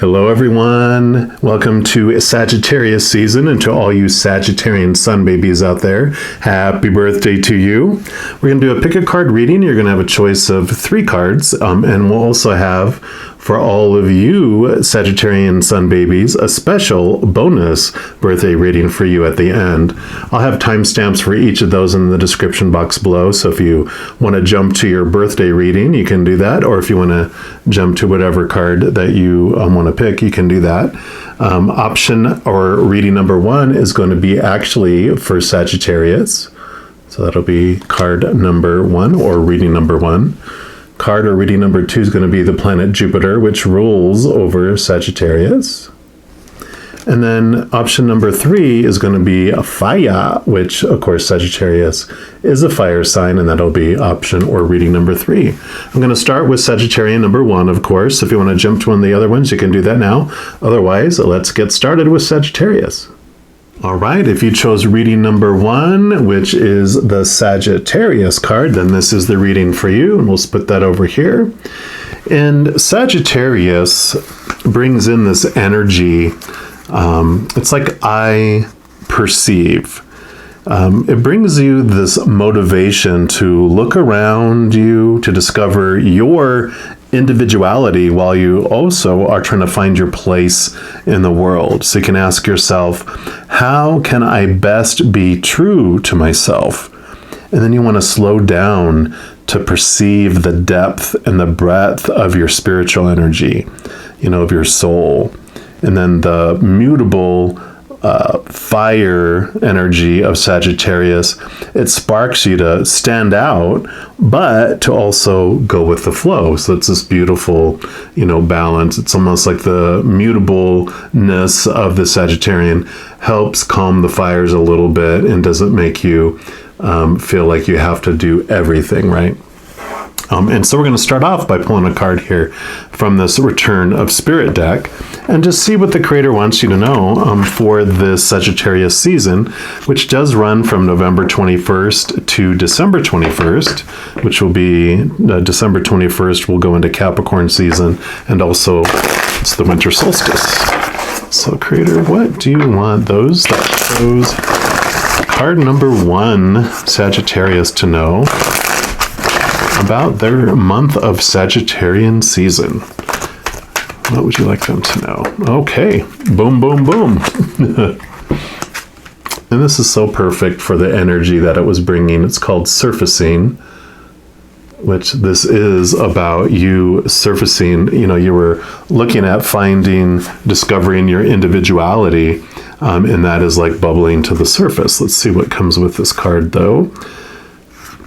Hello, everyone. Welcome to Sagittarius season, and to all you Sagittarian Sun babies out there, happy birthday to you. We're going to do a pick a card reading. You're going to have a choice of 3 cards, and we'll also have, for all of you Sagittarian Sun babies, a special bonus birthday reading for you at the end. I'll have timestamps for each of those in the description box below, so if you want to jump to your birthday reading, you can do that, or if you want to jump to whatever card that you want to pick, you can do that. Option or reading number 1 is going to be actually for Sagittarius. So that'll be card number 1 or reading number 1. Card or reading number 2 is going to be the planet Jupiter, which rules over Sagittarius. And then option number 3 is going to be a fire, which of course Sagittarius is a fire sign, and that'll be option or reading number 3. I'm going to start with Sagittarian number 1, of course. If you want to jump to one of the other ones, you can do that now. Otherwise, let's get started with Sagittarius. All right, if you chose reading number 1, which is the Sagittarius card, then this is the reading for you, and we'll put that over here. And Sagittarius brings in this energy. It's like I perceive. It brings you this motivation to look around you, to discover your individuality while you also are trying to find your place in the world. So you can ask yourself, how can I best be true to myself? And then you want to slow down to perceive the depth and the breadth of your spiritual energy, of your soul. And then the mutable fire energy of Sagittarius, it sparks you to stand out, but to also go with the flow. So it's this beautiful, balance. It's almost like the mutableness of the Sagittarian helps calm the fires a little bit and doesn't make you feel like you have to do everything, right? And so we're going to start off by pulling a card here from this Return of Spirit deck and just see what the Creator wants you to know for this Sagittarius season, which does run from November 21st to December 21st, which will be December 21st will go into Capricorn season, and also it's the winter solstice. So Creator, what do you want those that chose card number 1, Sagittarius, to know about their month of Sagittarian season? What would you like them to know? Okay, boom, boom, boom. And this is so perfect for the energy that it was bringing. It's called surfacing, which this is about you surfacing. You were looking at discovering your individuality, and that is like bubbling to the surface. Let's see what comes with this card, though.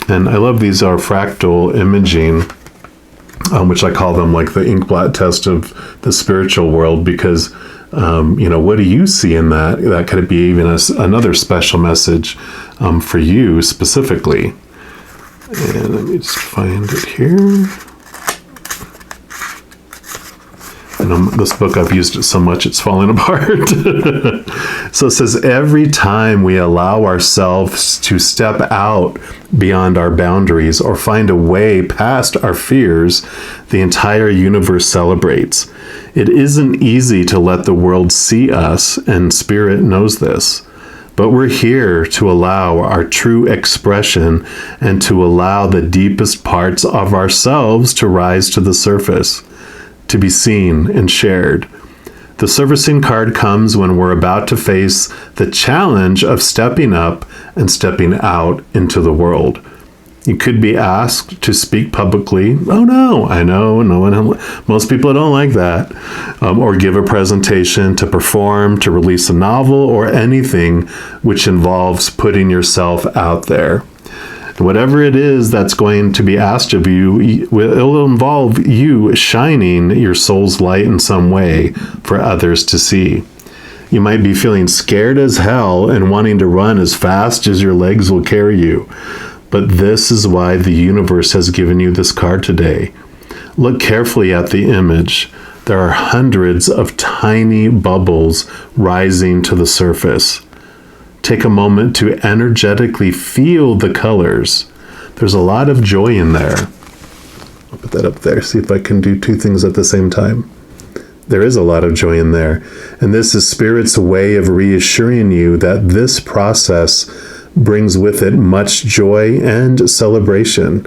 And I love these are fractal imaging, which I call them like the inkblot test of the spiritual world, because, what do you see in that? That could be even another special message for you specifically. And let me just find it here. And this book, I've used it so much, it's falling apart. So it says, every time we allow ourselves to step out beyond our boundaries or find a way past our fears, the entire universe celebrates. It isn't easy to let the world see us, and Spirit knows this. But we're here to allow our true expression and to allow the deepest parts of ourselves to rise to the surface, to be seen and shared. The surfacing card comes when we're about to face the challenge of stepping up and stepping out into the world. You could be asked to speak publicly. Oh no, I know, most people don't like that. Or give a presentation, to perform, to release a novel, or anything which involves putting yourself out there. Whatever it is that's going to be asked of you, it'll involve you shining your soul's light in some way for others to see. You might be feeling scared as hell and wanting to run as fast as your legs will carry you. But this is why the universe has given you this card today. Look carefully at the image. There are hundreds of tiny bubbles rising to the surface. Take a moment to energetically feel the colors. There's a lot of joy in there. I'll put that up there, see if I can do 2 things at the same time. There is a lot of joy in there. And this is Spirit's way of reassuring you that this process brings with it much joy and celebration.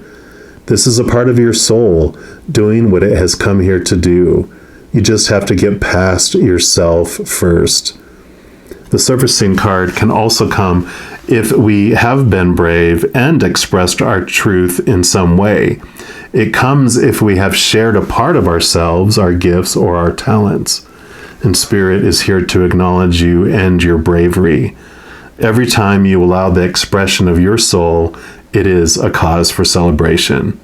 This is a part of your soul doing what it has come here to do. You just have to get past yourself first. The surfacing card can also come if we have been brave and expressed our truth in some way. It comes if we have shared a part of ourselves, our gifts, or our talents. And Spirit is here to acknowledge you and your bravery. Every time you allow the expression of your soul, it is a cause for celebration.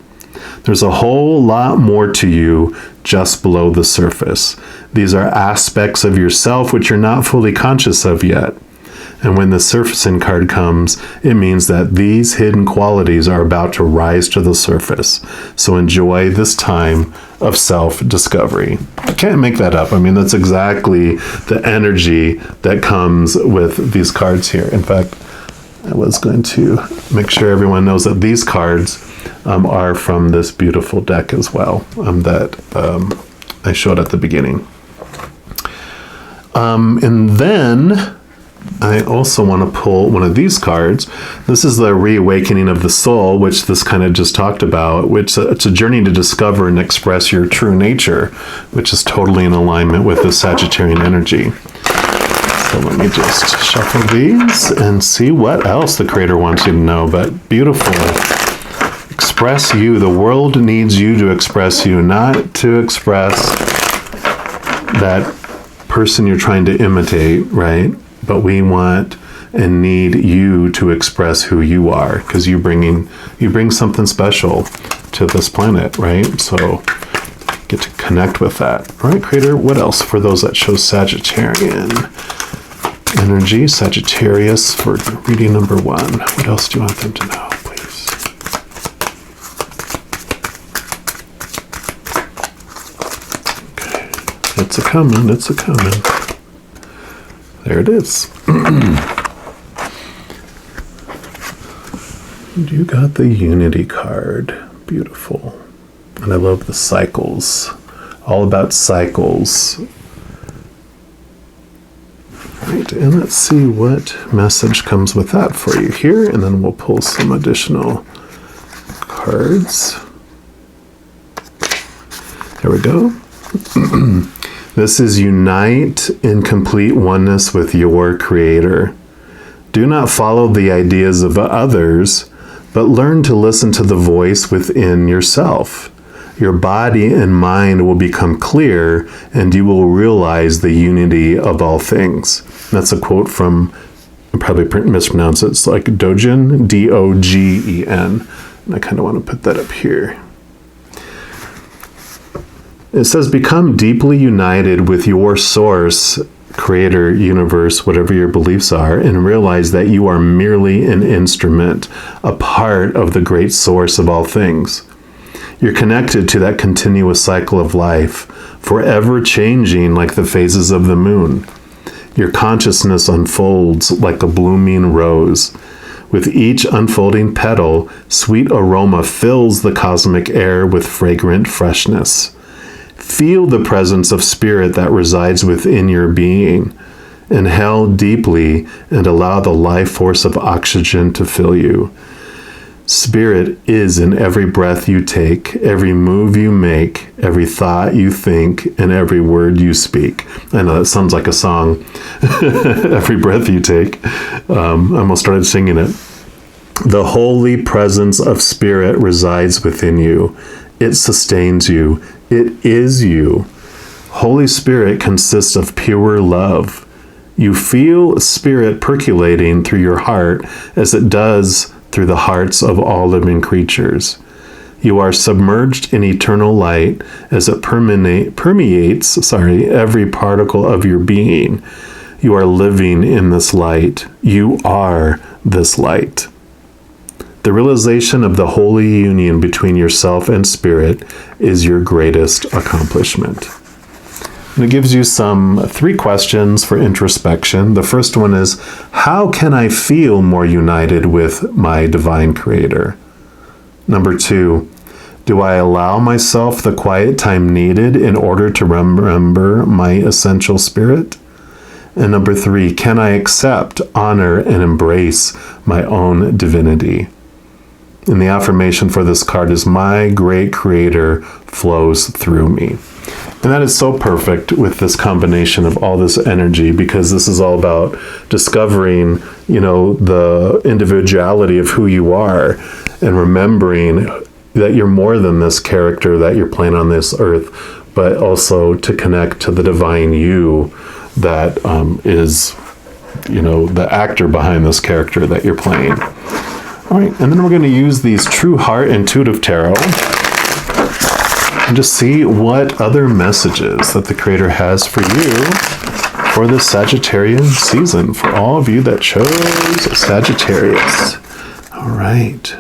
There's a whole lot more to you just below the surface. These are aspects of yourself which you're not fully conscious of yet. And when the surfacing card comes, it means that these hidden qualities are about to rise to the surface. So enjoy this time of self-discovery. I can't make that up. I mean, that's exactly the energy that comes with these cards here. In fact, I was going to make sure everyone knows that these cards are from this beautiful deck as well that I showed at the beginning. And then I also want to pull one of these cards. This is the reawakening of the soul, which this kind of just talked about, which it's a journey to discover and express your true nature, which is totally in alignment with the Sagittarian energy. So let me just shuffle these and see what else the Creator wants you to know. But beautiful. Express you. The world needs you to express you, not to express that person you're trying to imitate, right? But we want and need you to express who you are, because you bring something special to this planet, right? So get to connect with that. All right, Creator, what else for those that show Sagittarian energy? Sagittarius for reading number 1. What else do you want them to know, please? Okay, it's a-coming, it's a-coming. There it is. You got the Unity card. Beautiful. And I love the cycles. All about cycles. Right, and let's see what message comes with that for you here, and then we'll pull some additional cards. There we go. This is unite in complete oneness with your Creator. Do not follow the ideas of others, but learn to listen to the voice within yourself. Your body and mind will become clear, and you will realize the unity of all things. That's a quote from, I probably mispronounce it, it's like Dogen, D-O-G-E-N. And I kind of want to put that up here. It says, become deeply united with your source, Creator, universe, whatever your beliefs are, and realize that you are merely an instrument, a part of the great source of all things. You're connected to that continuous cycle of life, forever changing like the phases of the moon. Your consciousness unfolds like a blooming rose. With each unfolding petal, sweet aroma fills the cosmic air with fragrant freshness. Feel the presence of Spirit that resides within your being. Inhale deeply and allow the life force of oxygen to fill you. Spirit is in every breath you take, every move you make, every thought you think, and every word you speak. I know that sounds like a song. Every breath you take. I almost started singing it. The holy presence of Spirit resides within you. It sustains you. It is you. Holy Spirit consists of pure love. You feel Spirit percolating through your heart as it does through the hearts of all living creatures. You are submerged in eternal light as it permeates every particle of your being. You are living in this light. You are this light. The realization of the holy union between yourself and Spirit is your greatest accomplishment. And it gives you 3 questions for introspection. The first one is, how can I feel more united with my divine Creator? Number 2, Do I allow myself the quiet time needed in order to remember my essential spirit? And number 3, can I accept, honor, and embrace my own divinity? And the affirmation for this card is, my great creator flows through me. And that is so perfect with this combination of all this energy, because this is all about discovering, the individuality of who you are and remembering that you're more than this character that you're playing on this earth, but also to connect to the divine you that is, the actor behind this character that you're playing. All right, and then we're going to use these True Heart Intuitive Tarot and just see what other messages that the Creator has for you for this Sagittarian season, for all of you that chose Sagittarius. All right.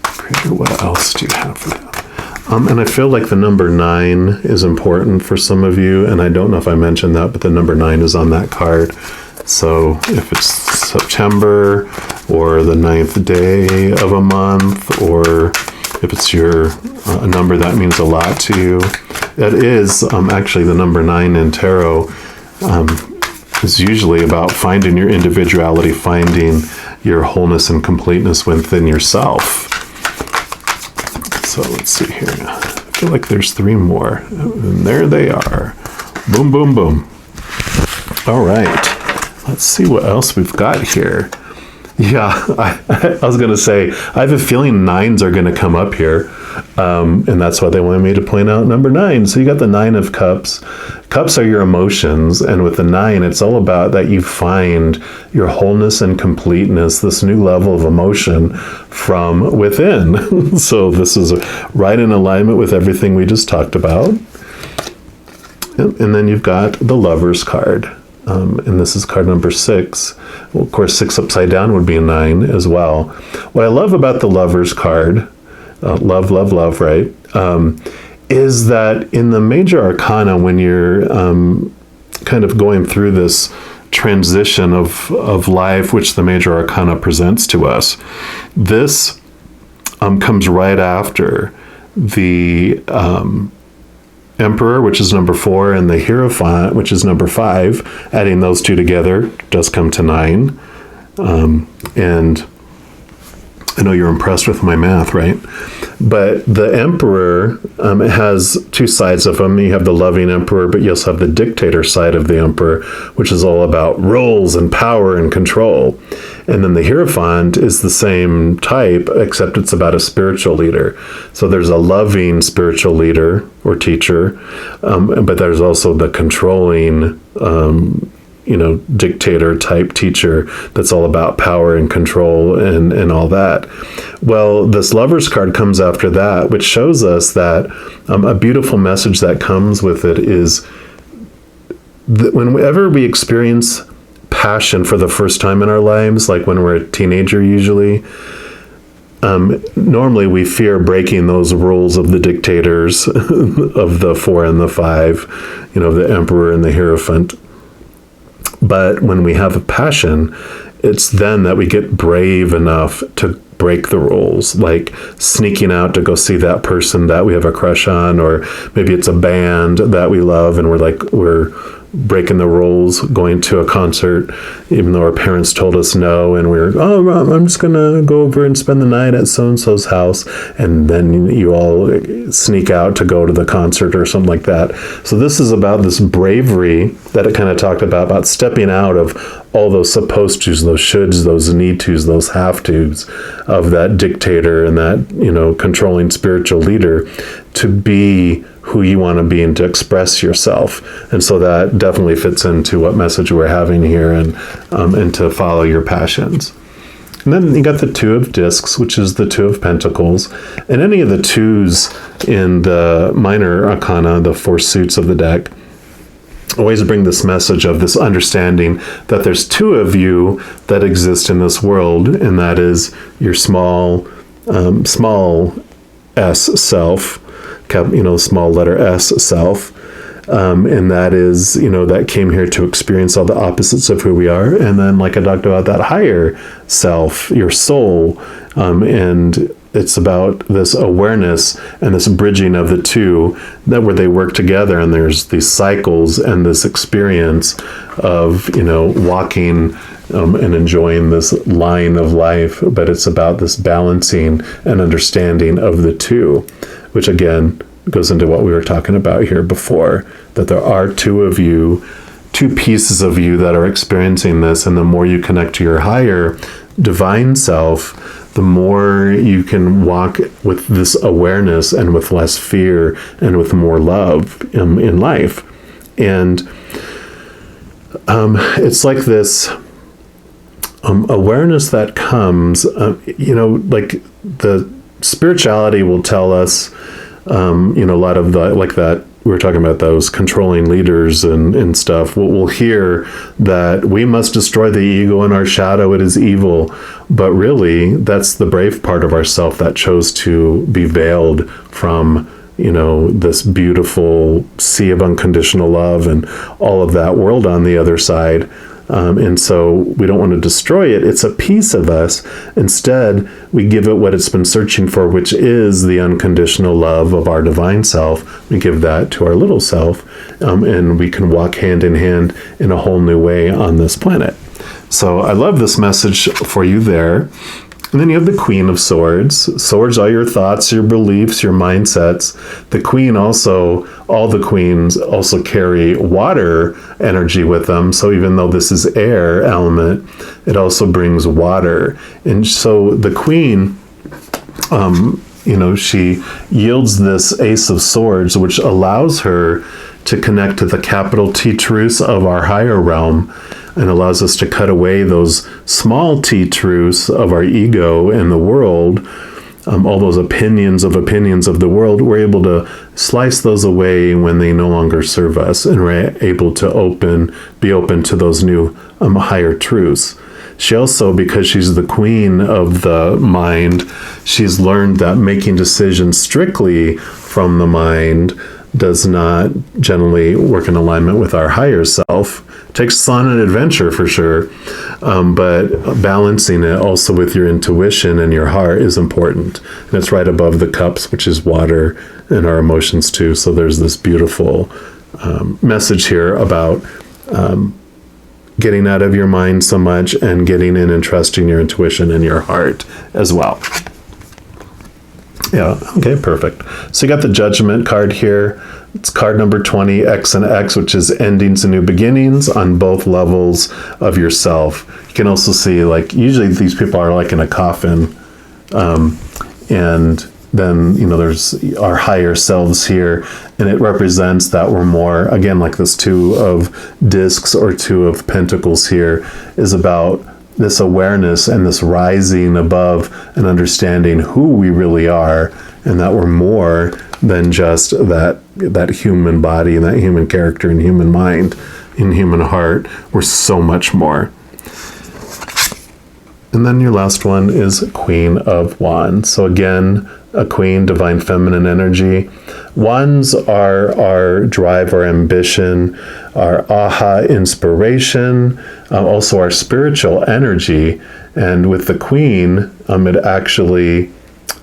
Creator, what else do you have for them? And I feel like the number 9 is important for some of you, and I don't know if I mentioned that, but the number 9 is on that card. So if it's September or the 9th day of a month, or if it's your a number that means a lot to you, that is actually the number 9 in tarot is usually about finding your individuality, finding your wholeness and completeness within yourself. So let's see here. I feel like there's 3 more. And there they are. Boom, boom, boom. All right. Let's see what else we've got here. Yeah, I was going to say, I have a feeling 9s are going to come up here. And that's why they wanted me to point out number 9. So you got the 9 of Cups. Cups are your emotions. And with the 9, it's all about that you find your wholeness and completeness, this new level of emotion from within. So this is right in alignment with everything we just talked about. And then you've got the Lovers card. And this is card number 6. Well, of course, 6 upside down would be a 9 as well. What I love about the Lovers card, love, love, love, right, is that in the major arcana, when you're kind of going through this transition of life, which the major arcana presents to us, this comes right after the Emperor, which is number 4, and the Hierophant, which is number 5. Adding those 2 together does come to 9. And I know you're impressed with my math, right? But the Emperor has 2 sides of him. You have the loving Emperor, but you also have the dictator side of the Emperor, which is all about roles and power and control. And then the Hierophant is the same type, except it's about a spiritual leader. So there's a loving spiritual leader or teacher, but there's also the controlling dictator type teacher that's all about power and control and all that. Well, this Lovers card comes after that, which shows us that a beautiful message that comes with it is that whenever we experience passion for the first time in our lives, like when we're a teenager usually, normally we fear breaking those rules of the dictators of the 4 and the 5, the Emperor and the Hierophant. But when we have a passion, it's then that we get brave enough to break the rules, like sneaking out to go see that person that we have a crush on, or maybe it's a band that we love and we're breaking the rules, going to a concert, even though our parents told us no, and I'm just going to go over and spend the night at so-and-so's house, and then you all sneak out to go to the concert or something like that. So this is about this bravery that it kind of talked about stepping out of all those supposed tos, those shoulds, those need tos, those have tos of that dictator and that, controlling spiritual leader, to be who you want to be and to express yourself. And so that definitely fits into what message we're having here, and to follow your passions. And then you got the 2 of Discs, which is the 2 of Pentacles. And any of the 2s in the minor arcana, the 4 suits of the deck, always bring this message of this understanding that there's 2 of you that exist in this world, and that is your small s self, small letter S self, and that is, that came here to experience all the opposites of who we are. And then, like I talked about, that higher self, your soul, and it's about this awareness and this bridging of the two, that where they work together, and there's these cycles and this experience of, walking and enjoying this line of life. But it's about this balancing and understanding of the two, which again goes into what we were talking about here before, that there are two of you, two pieces of you that are experiencing this. And the more you connect to your higher divine self, the more you can walk with this awareness and with less fear and with more love in life. And it's like this awareness that comes, like the spirituality will tell us, a lot of the, like that, we were talking about those controlling leaders and stuff. We'll hear that we must destroy the ego in our shadow, it is evil. But really, that's the brave part of ourself that chose to be veiled from, this beautiful sea of unconditional love and all of that world on the other side. And so we don't want to destroy it. It's a piece of us. Instead, we give it what it's been searching for, which is the unconditional love of our divine self. We give that to our little self, and we can walk hand in hand in a whole new way on this planet. So I love this message for you there. And then you have the Queen of Swords. Swords are your thoughts, your beliefs, your mindsets. The Queen also, all the queens also carry water energy with them. So even though this is air element, it also brings water. And so the Queen, she yields this Ace of Swords, which allows her to connect to the capital T truths of our higher realm, and allows us to cut away those small t truths of our ego and the world, all those opinions of the world. We're able to slice those away when they no longer serve us, and we're able to be open to those new higher truths. She also, because she's the queen of the mind, she's learned that making decisions strictly from the mind does not generally work in alignment with our higher self. It takes us on an adventure for sure, but balancing it also with your intuition and your heart is important. And it's right above the cups, which is water, and our emotions too. So there's this beautiful message here about getting out of your mind so much and getting in and trusting your intuition and your heart as well. Yeah, okay, perfect. So you got the Judgment card here. It's card number 20, X and X, which is endings and new beginnings on both levels of yourself. You can also see, like, usually these people are like in a coffin. And then, there's our higher selves here. And it represents that we're more, again, like this Two of Discs or Two of Pentacles here is about this awareness and this rising above and understanding who we really are, and that we're more than just that human body and that human character and human mind and human heart. We're so much more. And then your last one is Queen of Wands. So again, a queen, divine feminine energy. Wands are our drive, our ambition, our aha inspiration, also our spiritual energy. And with the queen, it actually,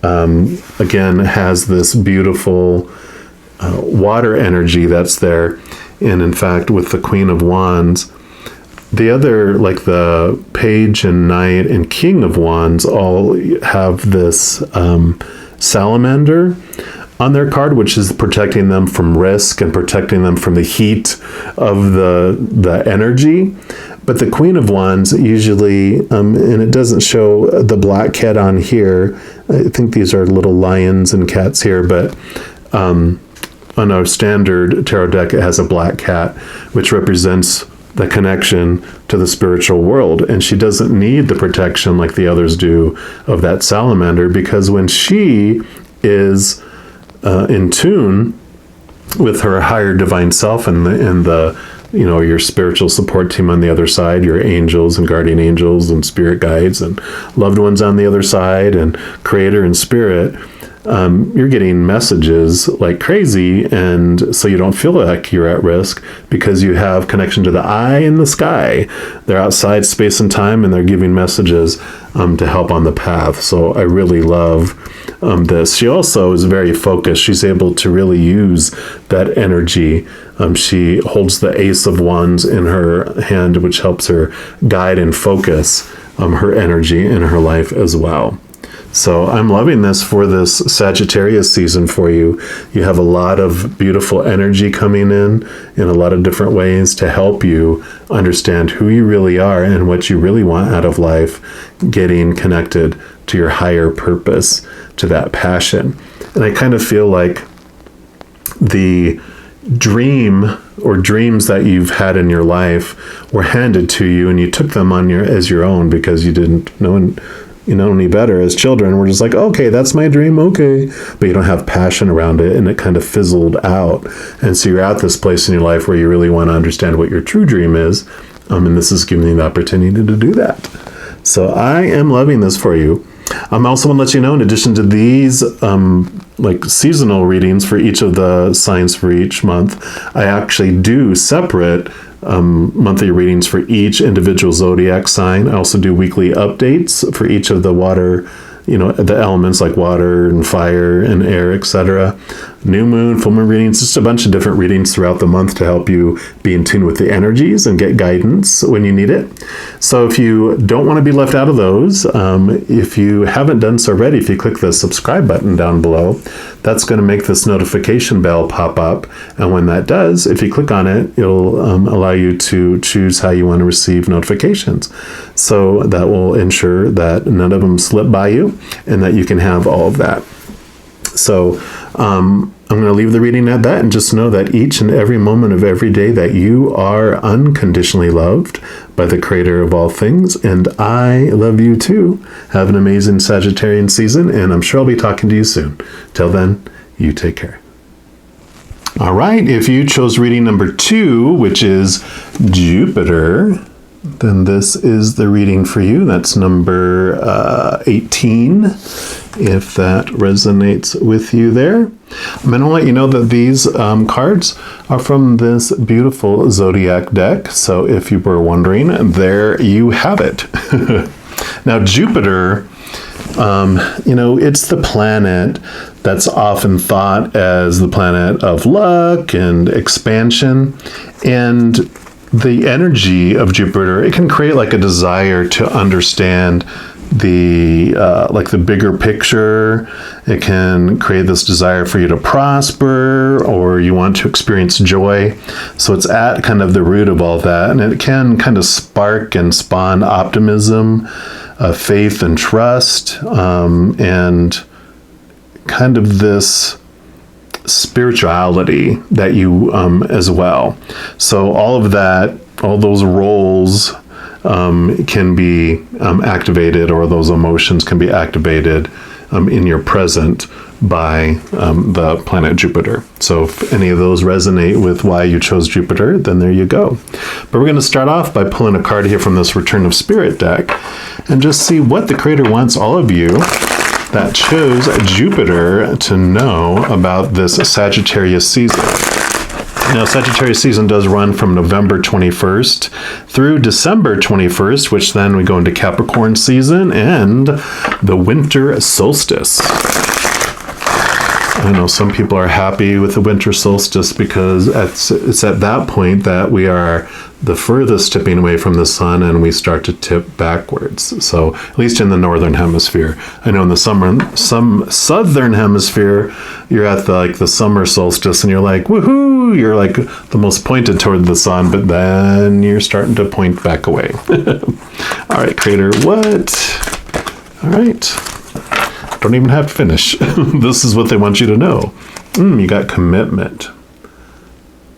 again, has this beautiful water energy that's there. And in fact, with the Queen of Wands, the other, like the Page and Knight and King of Wands, all have this salamander on their card, which is protecting them from risk and protecting them from the heat of the energy. But the Queen of Wands usually, and it doesn't show the black cat on here. I think these are little lions and cats here, but on our standard tarot deck, it has a black cat, which represents the connection to the spiritual world. And she doesn't need the protection like the others do of that salamander, because when she is in tune with her higher divine self and the your spiritual support team on the other side, your angels and guardian angels and spirit guides and loved ones on the other side and creator and spirit, you're getting messages like crazy, and so you don't feel like you're at risk because you have connection to the eye in the sky. They're outside space and time, and they're giving messages to help on the path. So I really love this. She also is very focused. She's able to really use that energy. She holds the Ace of Wands in her hand, which helps her guide and focus her energy in her life as well. So I'm loving this for this Sagittarius season for you. You have a lot of beautiful energy coming in a lot of different ways to help you understand who you really are and what you really want out of life, getting connected to your higher purpose, to that passion. And I kind of feel like the dream or dreams that you've had in your life were handed to you, and you took them on as your own because you didn't know any better. As children, we're just like, okay, that's my dream, okay, but you don't have passion around it, and it kind of fizzled out. And so you're at this place in your life where you really want to understand what your true dream is, and this is giving you the opportunity to do that. So I am loving this for you. I'm also want to let you know, in addition to these like seasonal readings for each of the signs for each month, I actually do separate monthly readings for each individual zodiac sign. I also do weekly updates for each of the water, the elements like water and fire and air, etc. New moon, full moon readings, just a bunch of different readings throughout the month to help you be in tune with the energies and get guidance when you need it. So if you don't want to be left out of those, if you haven't done so already, if you click the subscribe button down below, that's going to make this notification bell pop up. And when that does, if you click on it, it'll allow you to choose how you want to receive notifications. So that will ensure that none of them slip by you and that you can have all of that. So I'm going to leave the reading at that, and just know that each and every moment of every day that you are unconditionally loved by the Creator of all things, and I love you too. Have an amazing Sagittarian season, and I'm sure I'll be talking to you soon. Till then, you take care. All right, if you chose reading number 2, which is Jupiter, then this is the reading for you. That's number 18, if that resonates with you there. I'm going to let you know that these cards are from this beautiful zodiac deck. So if you were wondering, there you have it. Now, Jupiter, it's the planet that's often thought as the planet of luck and expansion. And the energy of Jupiter, it can create like a desire to understand the bigger picture. It can create this desire for you to prosper, or you want to experience joy. So it's at kind of the root of all that, and it can kind of spark and spawn optimism, faith and trust, and kind of this spirituality that you as well. So all of that, all those roles can be activated, or those emotions can be activated in your present by the planet Jupiter. So if any of those resonate with why you chose Jupiter, then there you go. But we're going to start off by pulling a card here from this Return of Spirit deck and just see what the Creator wants all of you that chose Jupiter to know about this Sagittarius season. Now, Sagittarius season does run from November 21st through December 21st, which then we go into Capricorn season and the winter solstice. I know some people are happy with the winter solstice because it's at that point that we are the furthest tipping away from the sun and we start to tip backwards. So at least in the northern hemisphere. I know in the some southern hemisphere, you're at the summer solstice and you're like, woohoo, you're like the most pointed toward the sun, but then you're starting to point back away. All right, Creator, what? All right. Don't even have to finish. This is what they want you to know. You got commitment.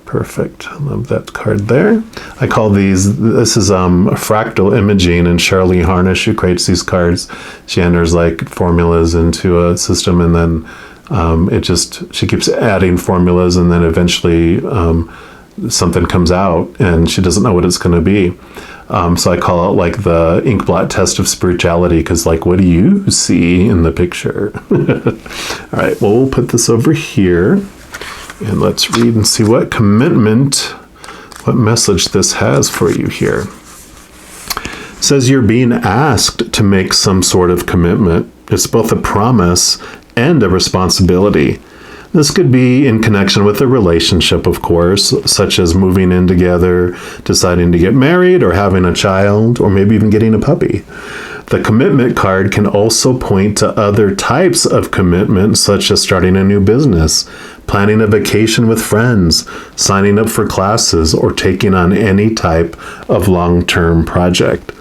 Perfect. I love that card there. I call this is fractal imaging, and Charlie Harnish, who creates these cards, she enters like formulas into a system, and then she keeps adding formulas, and then eventually something comes out and she doesn't know what it's going to be. So I call it like the ink blot test of spirituality, because like, what do you see in the picture? All right, well, we'll put this over here and let's read and see what commitment, what message this has for you here. It says you're being asked to make some sort of commitment. It's both a promise and a responsibility. This could be in connection with a relationship, of course, such as moving in together, deciding to get married, or having a child, or maybe even getting a puppy. The commitment card can also point to other types of commitment, such as starting a new business, planning a vacation with friends, signing up for classes, or taking on any type of long-term project.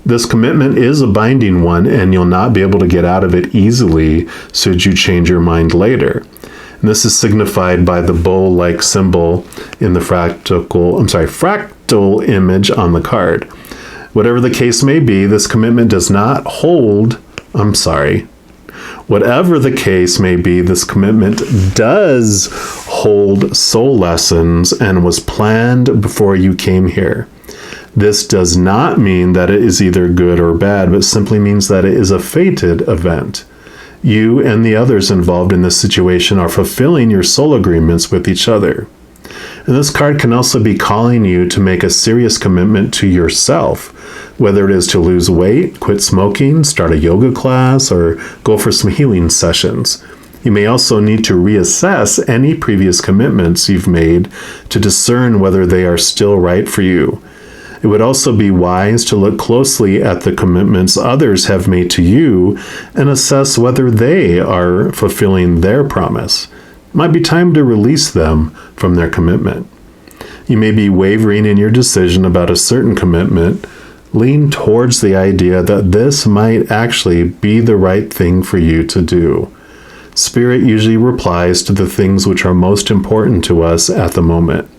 This commitment is a binding one, and you'll not be able to get out of it easily should you change your mind later. And this is signified by the bowl-like symbol in the fractal image on the card. Whatever the case may be, this commitment does not hold, whatever the case may be, this commitment does hold soul lessons and was planned before you came here. This does not mean that it is either good or bad, but simply means that it is a fated event. You and the others involved in this situation are fulfilling your soul agreements with each other. And this card can also be calling you to make a serious commitment to yourself, whether it is to lose weight, quit smoking, start a yoga class, or go for some healing sessions. You may also need to reassess any previous commitments you've made to discern whether they are still right for you. It would also be wise to look closely at the commitments others have made to you and assess whether they are fulfilling their promise. It might be time to release them from their commitment. You may be wavering in your decision about a certain commitment. Lean towards the idea that this might actually be the right thing for you to do. Spirit usually replies to the things which are most important to us at the moment.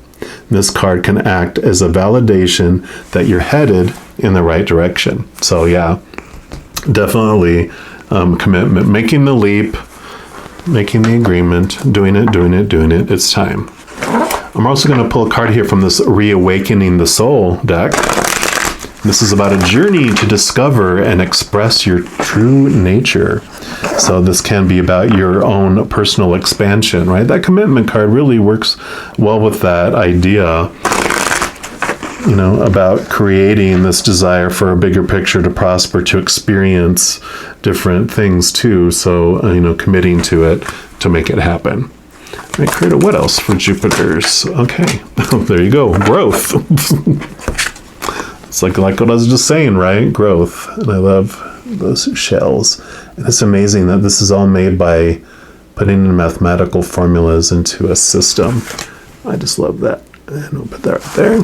This card can act as a validation that you're headed in the right direction. So yeah, definitely commitment, making the leap, making the agreement, doing it. It's time. I'm also going to pull a card here from this Reawakening the Soul deck. This is about a journey to discover and express your true nature. So this can be about your own personal expansion, right? That commitment card really works well with that idea, about creating this desire for a bigger picture, to prosper, to experience different things too. So, committing to it to make it happen. All right, Creator, what else for Jupiters? Okay, there you go, growth. It's like what I was just saying, right? Growth. And I love those shells. And it's amazing that this is all made by putting in mathematical formulas into a system. I just love that. And we'll put that right there.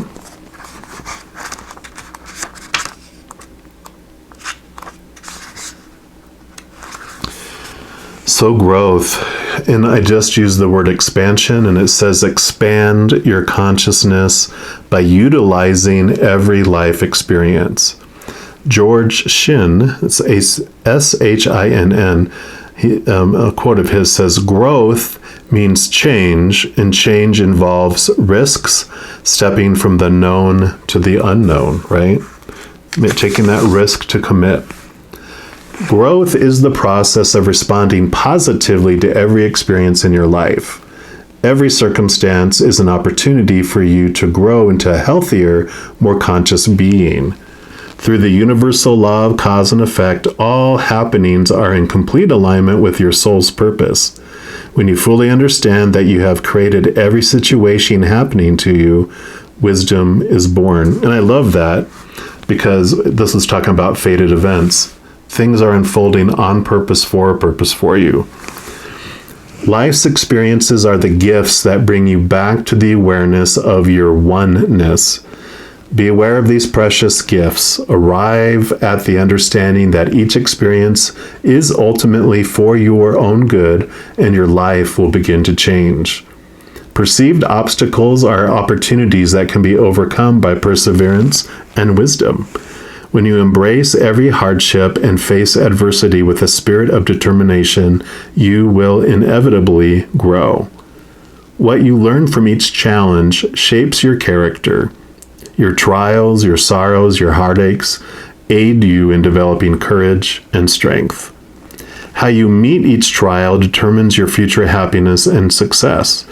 So growth. And I just used the word expansion, and it says expand your consciousness by utilizing every life experience. George Shinn, it's S-H-I-N-N, a quote of his says, growth means change, and change involves risks, stepping from the known to the unknown, right? Taking that risk to commit. Growth is the process of responding positively to every experience in your life. Every circumstance is an opportunity for you to grow into a healthier, more conscious being. Through the universal law of cause and effect, all happenings are in complete alignment with your soul's purpose. When you fully understand that you have created every situation happening to you, wisdom is born. And I love that, because this is talking about fated events. Things are unfolding on purpose for you. Life's experiences are the gifts that bring you back to the awareness of your oneness. Be aware of these precious gifts. Arrive at the understanding that each experience is ultimately for your own good, and your life will begin to change. Perceived obstacles are opportunities that can be overcome by perseverance and wisdom. When you embrace every hardship and face adversity with a spirit of determination, you will inevitably grow. What you learn from each challenge shapes your character. Your trials, your sorrows, your heartaches aid you in developing courage and strength. How you meet each trial determines your future happiness and success.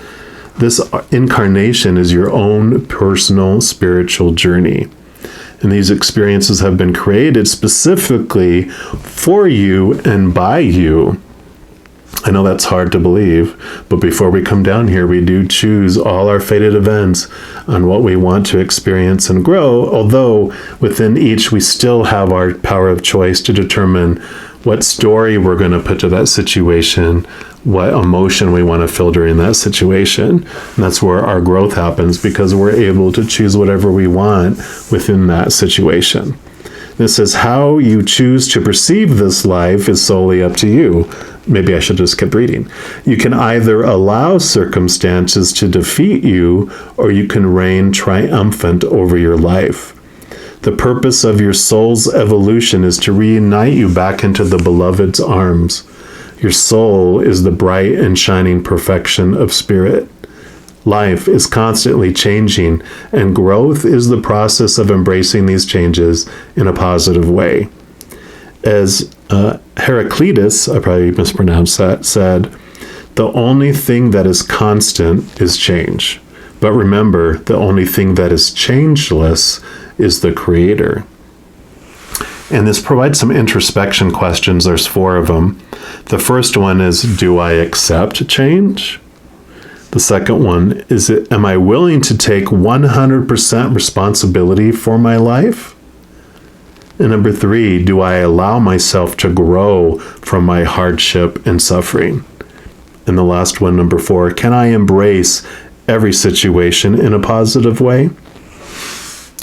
This incarnation is your own personal spiritual journey. And these experiences have been created specifically for you and by you. I know that's hard to believe, but before we come down here, we do choose all our fated events on what we want to experience and grow, although within each we still have our power of choice to determine what story we're going to put to that situation, what emotion we want to feel during that situation. And that's where our growth happens, because we're able to choose whatever we want within that situation. This says how you choose to perceive this life is solely up to you. Maybe I should just keep reading. You can either allow circumstances to defeat you, or you can reign triumphant over your life. The purpose of your soul's evolution is to reunite you back into the beloved's arms. Your soul is the bright and shining perfection of spirit. Life is constantly changing, and growth is the process of embracing these changes in a positive way. As Heraclitus, I probably mispronounced that, said, "The only thing that is constant is change. But remember, the only thing that is changeless is the Creator." And this provides some introspection questions. There's 4 of them. The first one is, do I accept change? The second one is, am I willing to take 100% responsibility for my life? And number 3, do I allow myself to grow from my hardship and suffering? And the last one, number 4, can I embrace every situation in a positive way?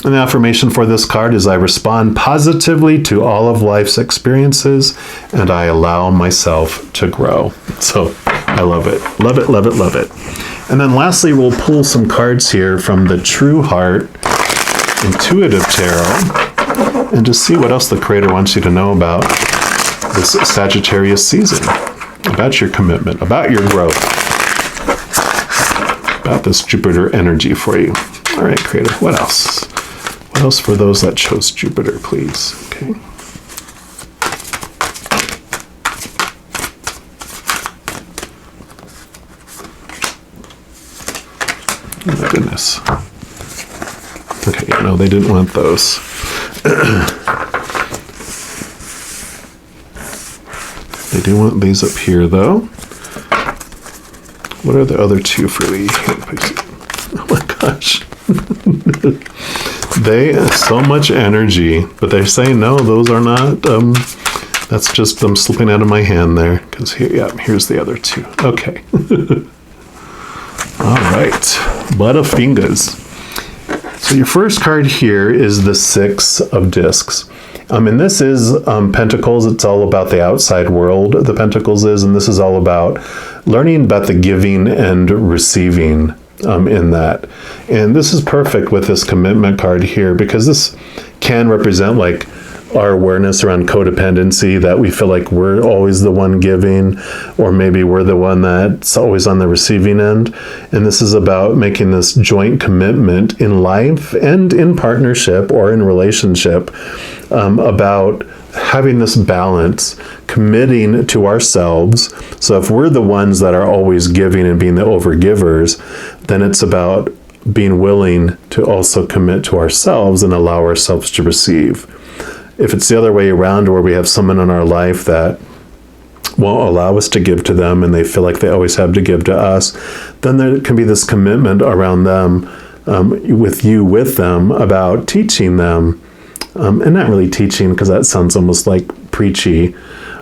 And the affirmation for this card is, I respond positively to all of life's experiences, and I allow myself to grow. So I love it. Love it, love it, love it. And then lastly, we'll pull some cards here from the True Heart Intuitive Tarot and just see what else the Creator wants you to know about this Sagittarius season, about your commitment, about your growth, about this Jupiter energy for you. All right, Creator, what else? What else for those that chose Jupiter, please? Okay. Oh my goodness. Okay, no, they didn't want those. They do want these up here, though. What are the other 2 for the... Oh my gosh. They have so much energy, but they're saying, no, those are not... that's just them slipping out of my hand there. Because here, yeah, here's the other 2. Okay. All right, Butterfingers. So your first card here is the 6 of Discs. And this is Pentacles. It's all about the outside world, the Pentacles is, and this is all about learning about the giving and receiving in that. And this is perfect with this commitment card here, because this can represent like our awareness around codependency, that we feel like we're always the one giving, or maybe we're the one that's always on the receiving end. And this is about making this joint commitment in life and in partnership or in relationship, about having this balance, committing to ourselves. So if we're the ones that are always giving and being the overgivers, then it's about being willing to also commit to ourselves and allow ourselves to receive. If it's the other way around, where we have someone in our life that won't allow us to give to them and they feel like they always have to give to us, then there can be this commitment around them, with them, about teaching them. And not really teaching, because that sounds almost like preachy,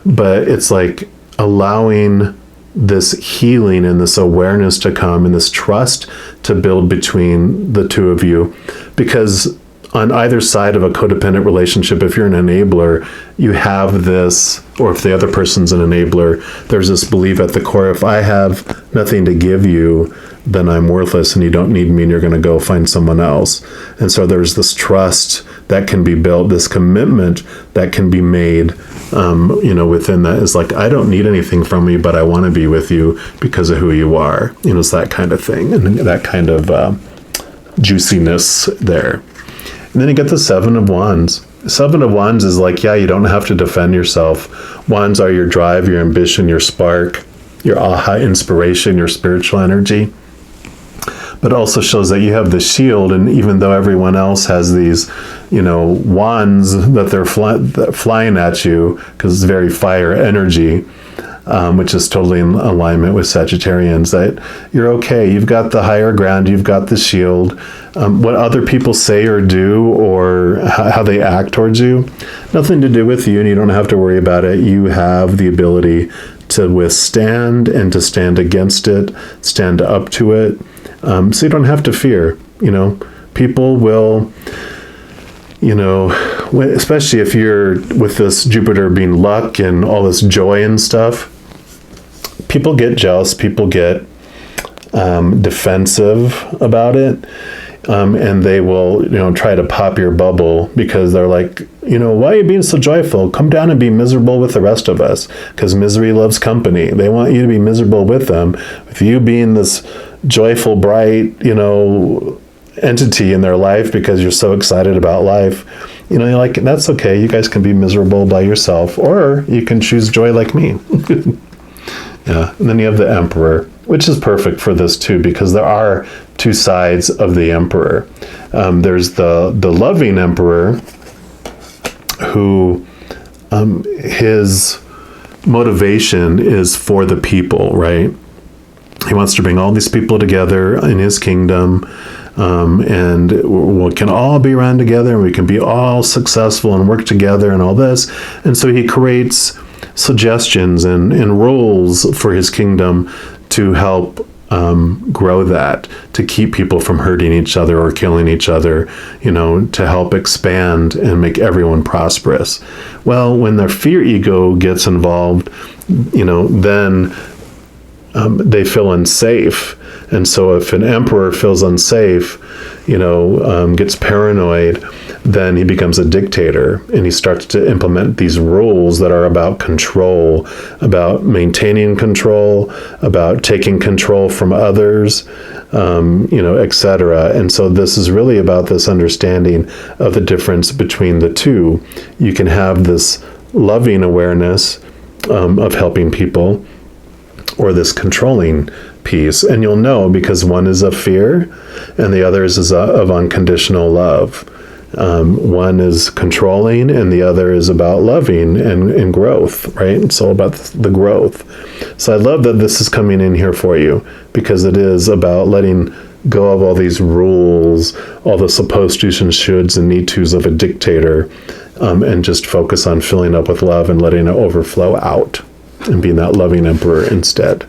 but it's like allowing this healing and this awareness to come and this trust to build between the 2 of you. Because on either side of a codependent relationship, if you're an enabler, you have this, or if the other person's an enabler, there's this belief at the core, if I have nothing to give you, then I'm worthless and you don't need me and you're going to go find someone else. And so there's this trust that can be built, this commitment that can be made, within that is like, I don't need anything from you, but I want to be with you because of who you are. It's that kind of thing, and that kind of juiciness there. And then you get the Seven of Wands. Seven of Wands is like, yeah, you don't have to defend yourself. Wands are your drive, your ambition, your spark, your aha inspiration, your spiritual energy. But also shows that you have the shield, and even though everyone else has these, wands that they're flying at you, because it's very fire energy, which is totally in alignment with Sagittarians, that you're okay. You've got the higher ground. You've got the shield. What other people say or do, or how they act towards you, nothing to do with you, and you don't have to worry about it. You have the ability to withstand and to stand against it, stand up to it. So you don't have to fear. People will, especially if you're with this Jupiter being luck and all this joy and stuff, people get jealous, people get defensive about it, and they will, try to pop your bubble because they're like, why are you being so joyful? Come down and be miserable with the rest of us, because misery loves company. They want you to be miserable with them. With you being this joyful, bright, entity in their life because you're so excited about life, you're like, that's okay. You guys can be miserable by yourself, or you can choose joy like me. Yeah. And then you have the Emperor, which is perfect for this too, because there are two sides of the Emperor. There's the loving Emperor, who his motivation is for the people, right? He wants to bring all these people together in his kingdom, and we can all be around together, and we can be all successful and work together and all this. And so he creates suggestions and rules for his kingdom to help grow that, to keep people from hurting each other or killing each other, to help expand and make everyone prosperous. Well, when their fear ego gets involved, then they feel unsafe. And so if an emperor feels unsafe, gets paranoid, then he becomes a dictator, and he starts to implement these rules that are about control, about maintaining control, about taking control from others, etc. And so this is really about this understanding of the difference between the two. You can have this loving awareness of helping people, or this controlling piece, and you'll know because one is of fear and the other is of unconditional love. One is controlling and the other is about loving and growth, right? It's all about the growth. So I love that this is coming in here for you, because it is about letting go of all these rules, all the supposed to's and shoulds and need to's of a dictator, and just focus on filling up with love and letting it overflow out and being that loving emperor instead.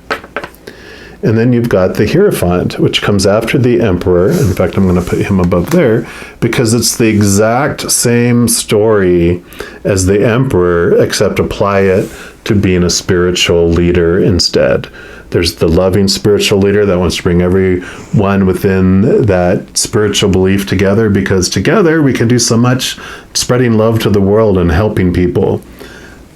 And then you've got the Hierophant, which comes after the Emperor. In fact, I'm going to put him above there because it's the exact same story as the Emperor, except apply it to being a spiritual leader instead. There's the loving spiritual leader that wants to bring everyone within that spiritual belief together, because together we can do so much spreading love to the world and helping people,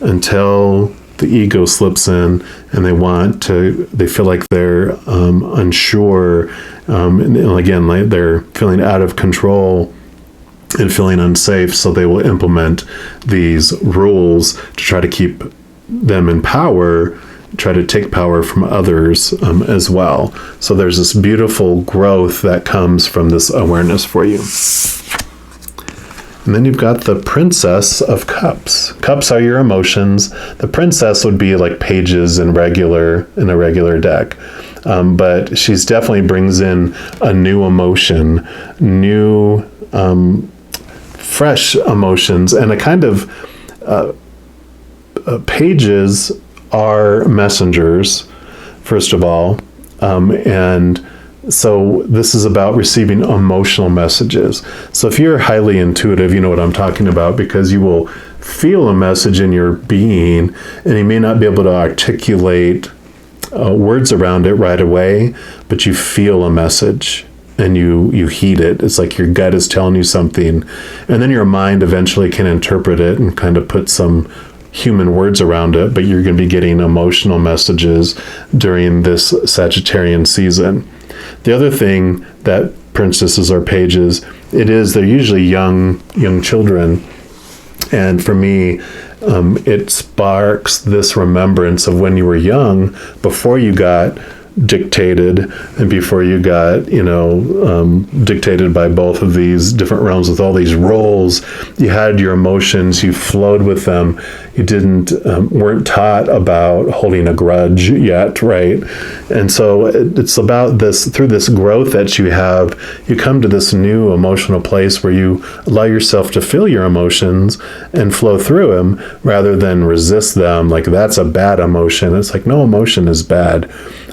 until the ego slips in and they feel like they're unsure, and again, like they're feeling out of control and feeling unsafe, so they will implement these rules to try to keep them in power, try to take power from others as well. So there's this beautiful growth that comes from this awareness for you. And then you've got the Princess of Cups. Cups are your emotions. The Princess would be like pages in a regular deck. But she's definitely brings in a new emotion, new fresh emotions, and a kind of pages are messengers, first of all, and so this is about receiving emotional messages. So if you're highly intuitive, you know what I'm talking about, because you will feel a message in your being, and you may not be able to articulate words around it right away, but you feel a message and you heed it. It's like your gut is telling you something, and then your mind eventually can interpret it and kind of put some human words around it, but you're going to be getting emotional messages during this Sagittarian season. The other thing that princesses or pages, they're usually young children. And for me, it sparks this remembrance of when you were young, before you got dictated and before you got dictated by both of these different realms with all these roles. You had your emotions, you flowed with them. You weren't taught about holding a grudge yet, right? And so it's about this, through this growth that you have, you come to this new emotional place where you allow yourself to feel your emotions and flow through them rather than resist them. Like, that's a bad emotion. It's like, no emotion is bad.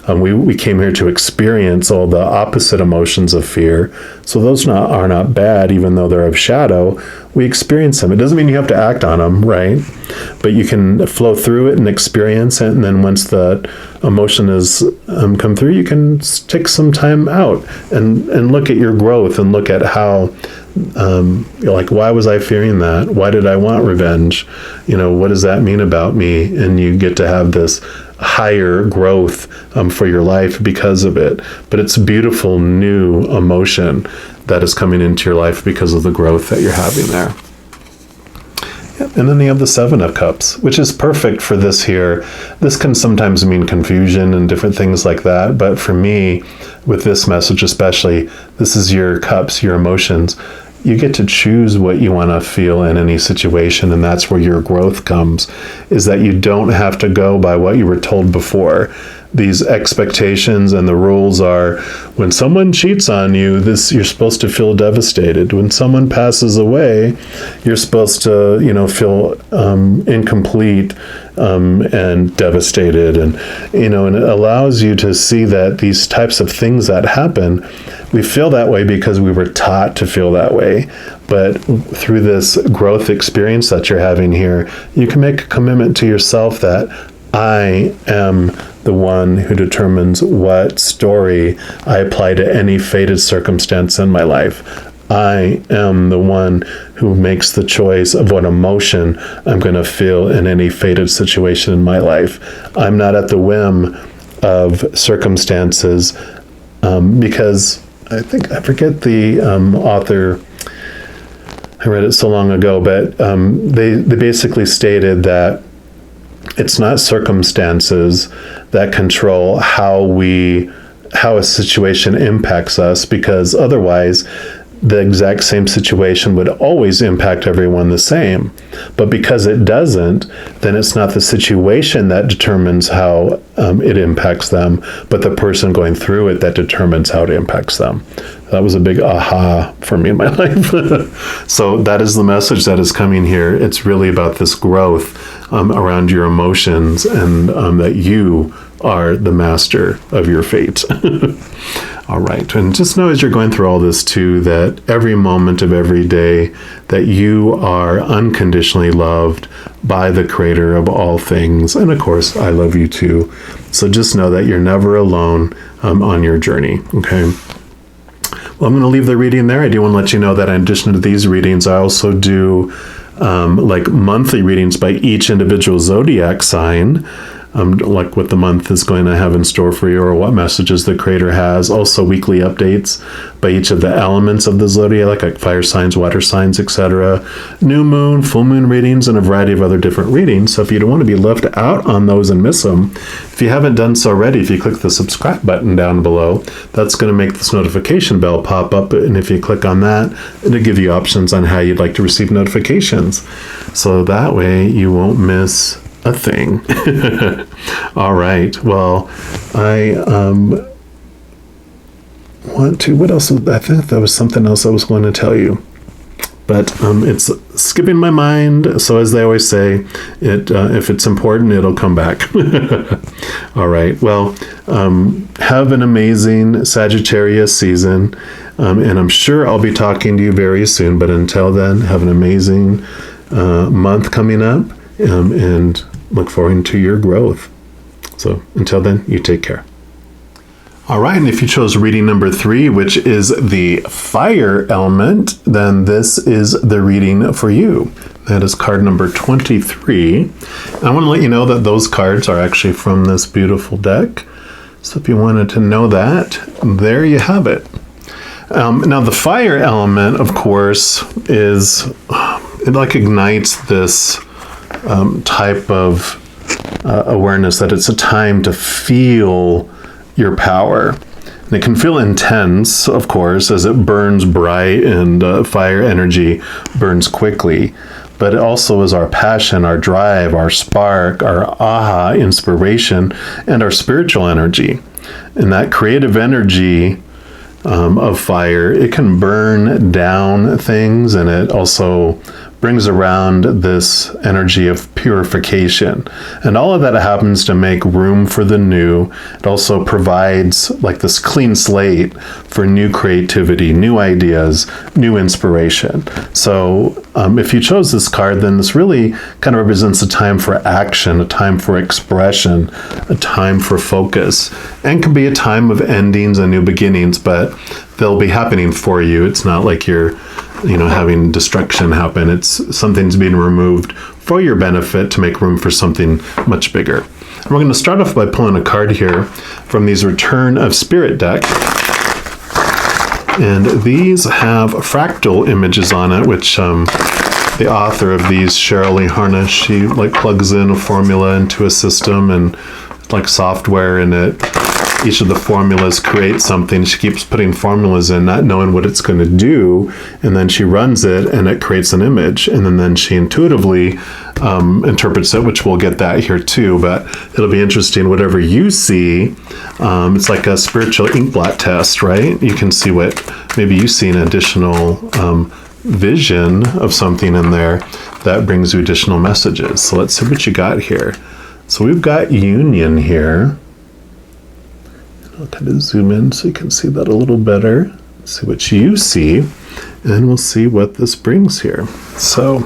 We came here to experience all the opposite emotions of fear. So those are not bad, even though they're of shadow. We experience them. It doesn't mean you have to act on them, right? But you can flow through it and experience it. And then once the emotion has come through, you can take some time out and look at your growth and look at how, why was I fearing that? Why did I want revenge? What does that mean about me? And you get to have this higher growth for your life because of it. But it's a beautiful new emotion that is coming into your life because of the growth that you're having there. Yep. And then you have the Seven of Cups, which is perfect for this here. This can sometimes mean confusion and different things like that. But for me, with this message especially, this is your cups, your emotions. You get to choose what you want to feel in any situation, and that's where your growth comes, is that you don't have to go by what you were told before. These expectations and the rules are, when someone cheats on you, you're supposed to feel devastated. When someone passes away, you're supposed to, feel incomplete and devastated. And it allows you to see that these types of things that happen, we feel that way because we were taught to feel that way. But through this growth experience that you're having here, you can make a commitment to yourself that I am the one who determines what story I apply to any fated circumstance in my life. I am the one who makes the choice of what emotion I'm going to feel in any fated situation in my life. I'm not at the whim of circumstances, because I forget the author. I read it so long ago, but they basically stated that it's not circumstances that control how a situation impacts us, because otherwise the exact same situation would always impact everyone the same. But because it doesn't, then it's not the situation that determines how it impacts them, but the person going through it that determines how it impacts them. That was a big aha for me in my life. So that is the message that is coming here. It's really about this growth around your emotions, and that you are the master of your fate. All right. And just know as you're going through all this too, that every moment of every day that you are unconditionally loved by the creator of all things. And of course, I love you too. So just know that you're never alone on your journey. Okay. Well, I'm going to leave the reading there. I do want to let you know that in addition to these readings, I also do monthly readings by each individual zodiac sign. Like what the month is going to have in store for you, or what messages the creator has. Also weekly updates by each of the elements of the zodiac, like fire signs, water signs, etc. New moon, full moon readings, and a variety of other different readings. So if you don't want to be left out on those and miss them, if you haven't done so already, if you click the subscribe button down below, that's going to make this notification bell pop up. And if you click on that, it'll give you options on how you'd like to receive notifications. So that way you won't miss a thing. All right. Well, I want to, what else? I think there was something else I was going to tell you, but it's skipping my mind. So as they always say, if it's important, it'll come back. All right. Well, have an amazing Sagittarius season. And I'm sure I'll be talking to you very soon, but until then, have an amazing month coming up, and look forward to your growth. So until then, you take care. All right, and if you chose reading number 3, which is the fire element, then this is the reading for you. That is card number 23. I want to let you know that those cards are actually from this beautiful deck. So if you wanted to know that, there you have it. Now the fire element, of course, is it like ignites this type of awareness that it's a time to feel your power. And it can feel intense, of course, as it burns bright and fire energy burns quickly. But it also is our passion, our drive, our spark, our aha inspiration, and our spiritual energy. And that creative energy of fire, it can burn down things, and it also brings around this energy of purification. And all of that happens to make room for the new. It also provides like this clean slate for new creativity, new ideas, new inspiration. So if you chose this card, then this really kind of represents a time for action, a time for expression, a time for focus, and can be a time of endings and new beginnings, but they'll be happening for you. It's not like you're having destruction happen. It's something's being removed for your benefit to make room for something much bigger. And we're going to start off by pulling a card here from these Return of Spirit deck. And these have fractal images on it, which the author of these, Cheryl Lee Harness, she like plugs in a formula into a system and like software in it. Each of the formulas creates something. She keeps putting formulas in, not knowing what it's going to do, and then she runs it and it creates an image, and then she intuitively interprets it, which we'll get that here too. But it'll be interesting. Whatever you see, it's like a spiritual ink blot test, right? You can see what maybe you see an additional vision of something in there that brings you additional messages. So let's see what you got here. So we've got union here. I'll kind of zoom in so you can see that a little better. See what you see, and we'll see what this brings here. So,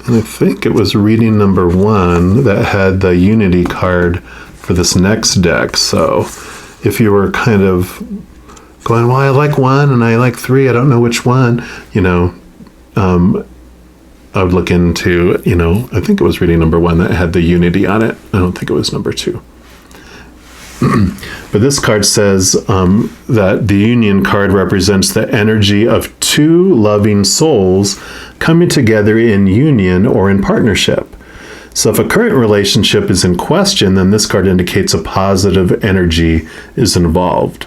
and I think it was reading number 1 that had the Unity card for this next deck. So if you were kind of going, well, I like 1 and I like 3, I don't know which one, I would look into, I think it was reading number 1 that had the Unity on it. I don't think it was number 2. But this card says that the union card represents the energy of two loving souls coming together in union or in partnership. So if a current relationship is in question, then this card indicates a positive energy is involved.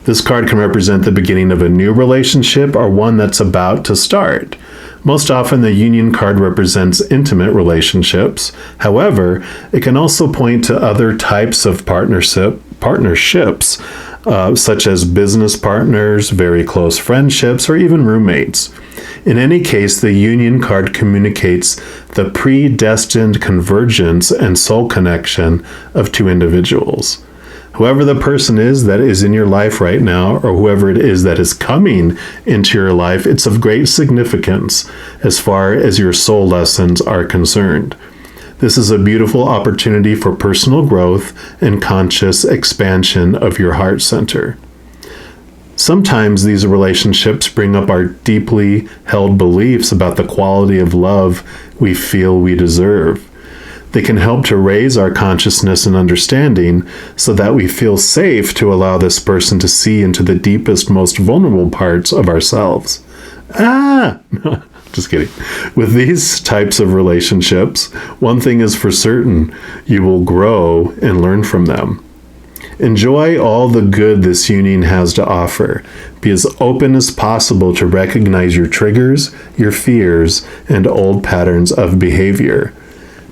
This card can represent the beginning of a new relationship or one that's about to start. Most often, the union card represents intimate relationships. However, it can also point to other types of partnerships, such as business partners, very close friendships, or even roommates. In any case, the union card communicates the predestined convergence and soul connection of two individuals. Whoever the person is that is in your life right now, or whoever it is that is coming into your life, it's of great significance as far as your soul lessons are concerned. This is a beautiful opportunity for personal growth and conscious expansion of your heart center. Sometimes these relationships bring up our deeply held beliefs about the quality of love we feel we deserve. They can help to raise our consciousness and understanding so that we feel safe to allow this person to see into the deepest, most vulnerable parts of ourselves. Just kidding. With these types of relationships, one thing is for certain, you will grow and learn from them. Enjoy all the good this union has to offer. Be as open as possible to recognize your triggers, your fears, and old patterns of behavior.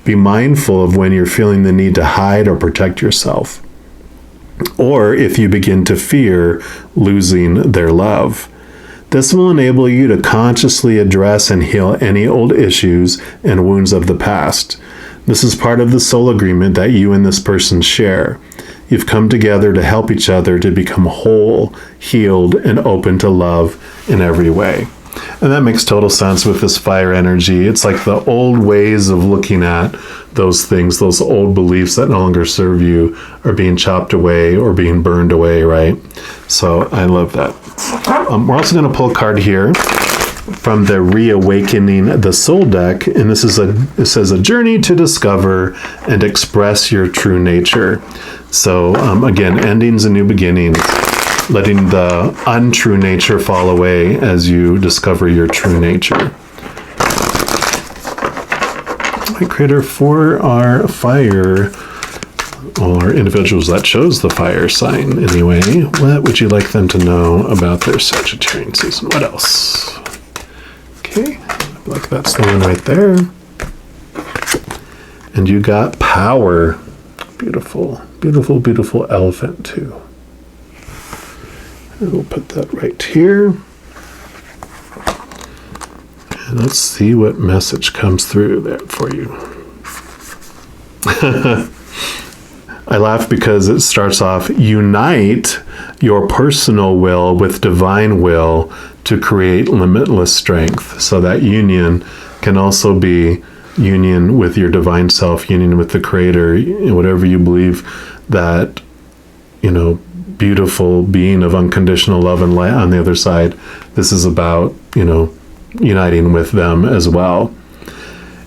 Be mindful of when you're feeling the need to hide or protect yourself, or if you begin to fear losing their love. This will enable you to consciously address and heal any old issues and wounds of the past. This is part of the soul agreement that you and this person share. You've come together to help each other to become whole, healed, and open to love in every way. And that makes total sense with this fire energy. It's like the old ways of looking at those things, those old beliefs that no longer serve you are being chopped away or being burned away, right? So I love that. We're also going to pull a card here from the Reawakening the Soul deck, and it says a journey to discover and express your true nature. So again, endings and new beginnings, letting the untrue nature fall away as you discover your true nature. My Creator, for our fire, or individuals that chose the fire sign anyway, what would you like them to know about their Sagittarian season? What else? Okay, like that's the one right there. And you got power. Beautiful, beautiful, beautiful elephant too. And we'll put that right here. And let's see what message comes through there for you. I laugh because it starts off, unite your personal will with divine will to create limitless strength. So that union can also be union with your divine self, union with the Creator, whatever you believe that, beautiful being of unconditional love and light on the other side. This is about, uniting with them as well.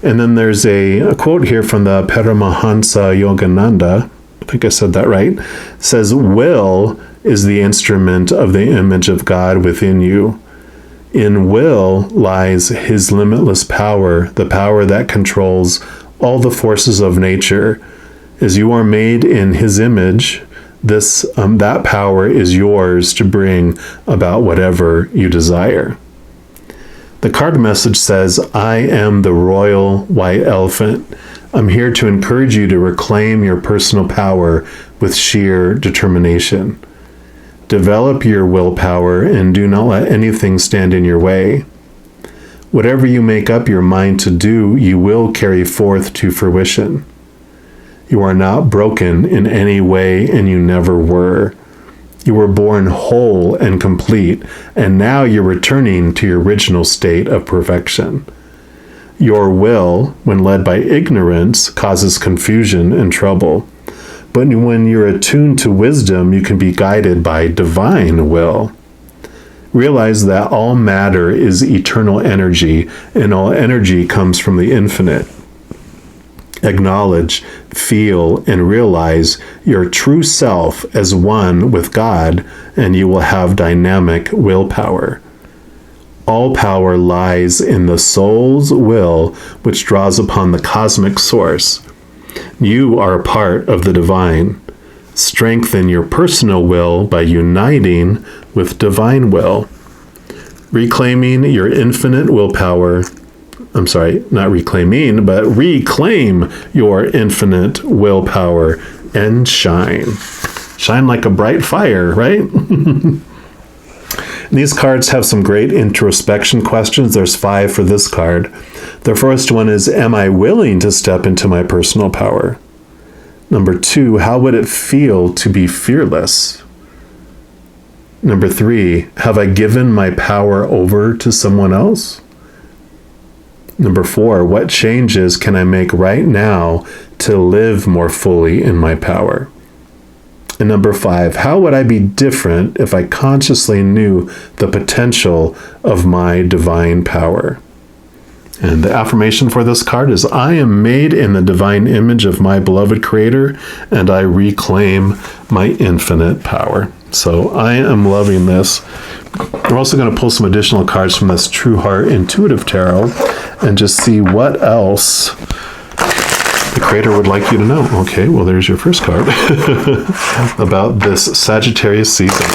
And then there's a quote here from the Paramahansa Yogananda. I think I said that right. It says, will is the instrument of the image of God within you. In will lies his limitless power, the power that controls all the forces of nature. As you are made in his image, that power is yours to bring about whatever you desire. The card message says, I am the royal white elephant. I'm here to encourage you to reclaim your personal power with sheer determination. Develop your willpower and do not let anything stand in your way. Whatever you make up your mind to do, you will carry forth to fruition. You are not broken in any way, and you never were. You were born whole and complete, and now you're returning to your original state of perfection. Your will, when led by ignorance, causes confusion and trouble. But when you're attuned to wisdom, you can be guided by divine will. Realize that all matter is eternal energy, and all energy comes from the infinite. Acknowledge, feel, and realize your true self as one with God, and you will have dynamic willpower. All power lies in the soul's will, which draws upon the cosmic source. You are a part of the divine. Strengthen your reclaiming will by uniting with divine will. Reclaiming your infinite willpower. I'm sorry, not reclaiming, but reclaim your infinite willpower and shine. Shine like a bright fire, right? These cards have some great introspection questions. There's 5 for this card. The first one is, am I willing to step into my personal power? Number 2, how would it feel to be fearless? Number 3, have I given my power over to someone else? Number 4, what changes can I make right now to live more fully in my power? And number 5, how would I be different if I consciously knew the potential of my divine power? And the affirmation for this card is, I am made in the divine image of my beloved Creator, and I reclaim my infinite power. So I am loving this. We're also going to pull some additional cards from this True Heart Intuitive Tarot and just see what else the Creator would like you to know. Okay, well, there's your first card about this Sagittarius season.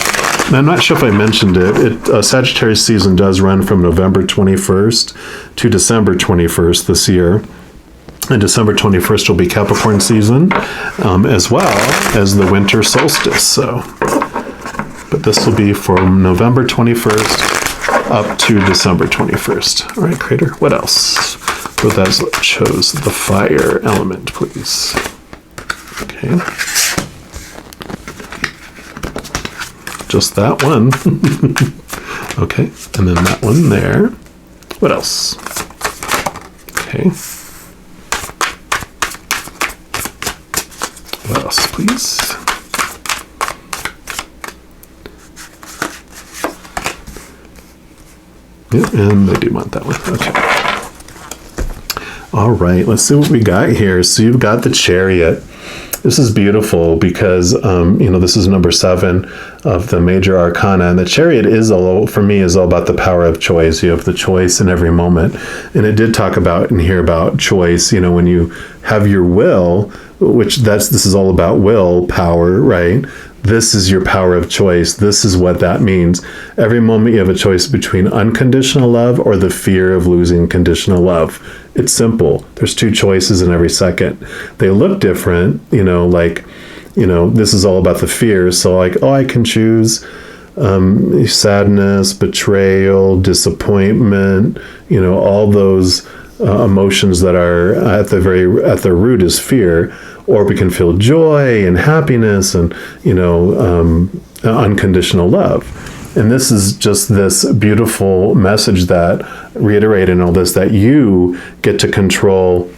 Now, I'm not sure if I mentioned it. Sagittarius season does run from November 21st to December 21st this year. And December 21st will be Capricorn season, as well as the winter solstice. So, but this will be from November 21st up to December 21st. All right, Creator, what else? So that shows the fire element, please. Okay. Just that one. Okay, and then that one there. What else? Okay. What else, please? Yeah, and they do want that one. Okay. All right, let's see what we got here. So you've got the Chariot. This is beautiful because, this is number 7 of the major arcana. And the Chariot is for me, is all about the power of choice. You have the choice in every moment. And it did talk about in here about choice, when you have your will, this is all about will power, right? This is your power of choice. This is what that means. Every moment you have a choice between unconditional love or the fear of losing conditional love. It's simple. There's 2 choices in every second. They look different, this is all about the fear. So I can choose sadness, betrayal, disappointment, all those emotions that are at the root is fear. Or we can feel joy and happiness and, unconditional love. And this is just this beautiful message that reiterating all this, that you get to control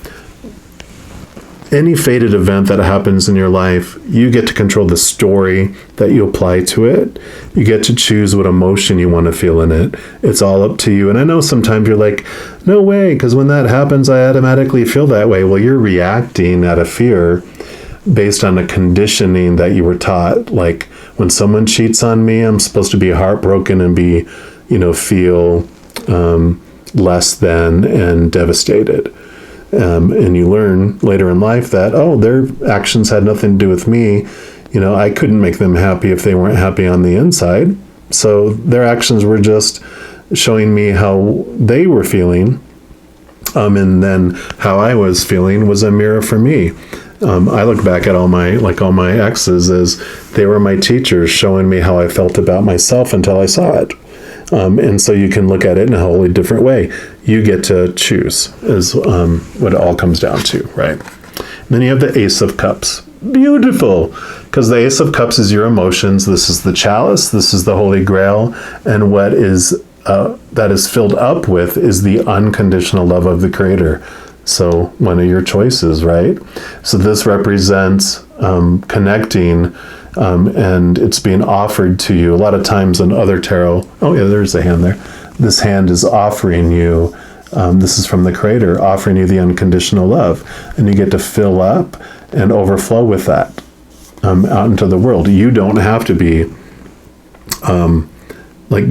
any fated event that happens in your life. You get to control the story that you apply to it. You get to choose what emotion you want to feel in it. It's all up to you. And I know sometimes you're like, no way, because when that happens, I automatically feel that way. Well, you're reacting out of fear based on a conditioning that you were taught. Like, when someone cheats on me, I'm supposed to be heartbroken and be, feel less than and devastated. And you learn later in life that, their actions had nothing to do with me. I couldn't make them happy if they weren't happy on the inside. So their actions were just showing me how they were feeling. And then how I was feeling was a mirror for me. I look back at all my exes as they were my teachers, showing me how I felt about myself until I saw it. And so you can look at it in a wholly different way. You get to choose, is what it all comes down to, right? And then you have the Ace of Cups. Beautiful, because the Ace of Cups is your emotions. This is the chalice. This is the Holy Grail. And what is that is filled up with is the unconditional love of the Creator. So one of your choices, right? So this represents connecting, and it's being offered to you. A lot of times in other tarot, there's a hand there. This hand is offering you, this is from the Creator, offering you the unconditional love. And you get to fill up and overflow with that out into the world. You don't have to be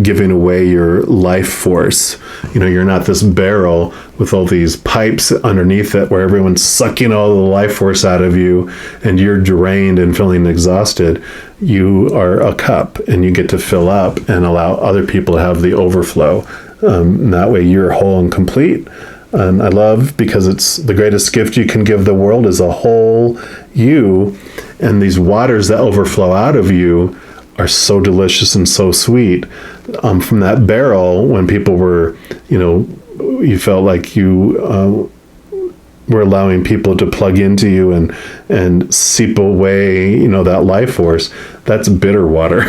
giving away your life force. You're not this barrel with all these pipes underneath it where everyone's sucking all the life force out of you and you're drained and feeling exhausted. You are a cup and you get to fill up and allow other people to have the overflow. And that way you're whole and complete. And I love, because it's the greatest gift you can give the world is a whole you, and these waters that overflow out of you are so delicious and so sweet. From that barrel, when people were, you felt like you were allowing people to plug into you and seep away, that life force. That's bitter water,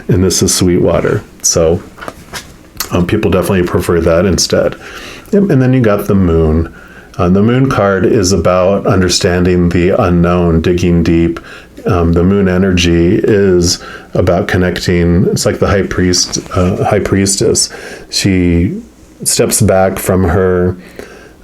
and this is sweet water. So people definitely prefer that instead. Yep. And then you got the Moon. The Moon card is about understanding the unknown, digging deep. The Moon energy is about connecting. It's like the high priestess. She steps back from her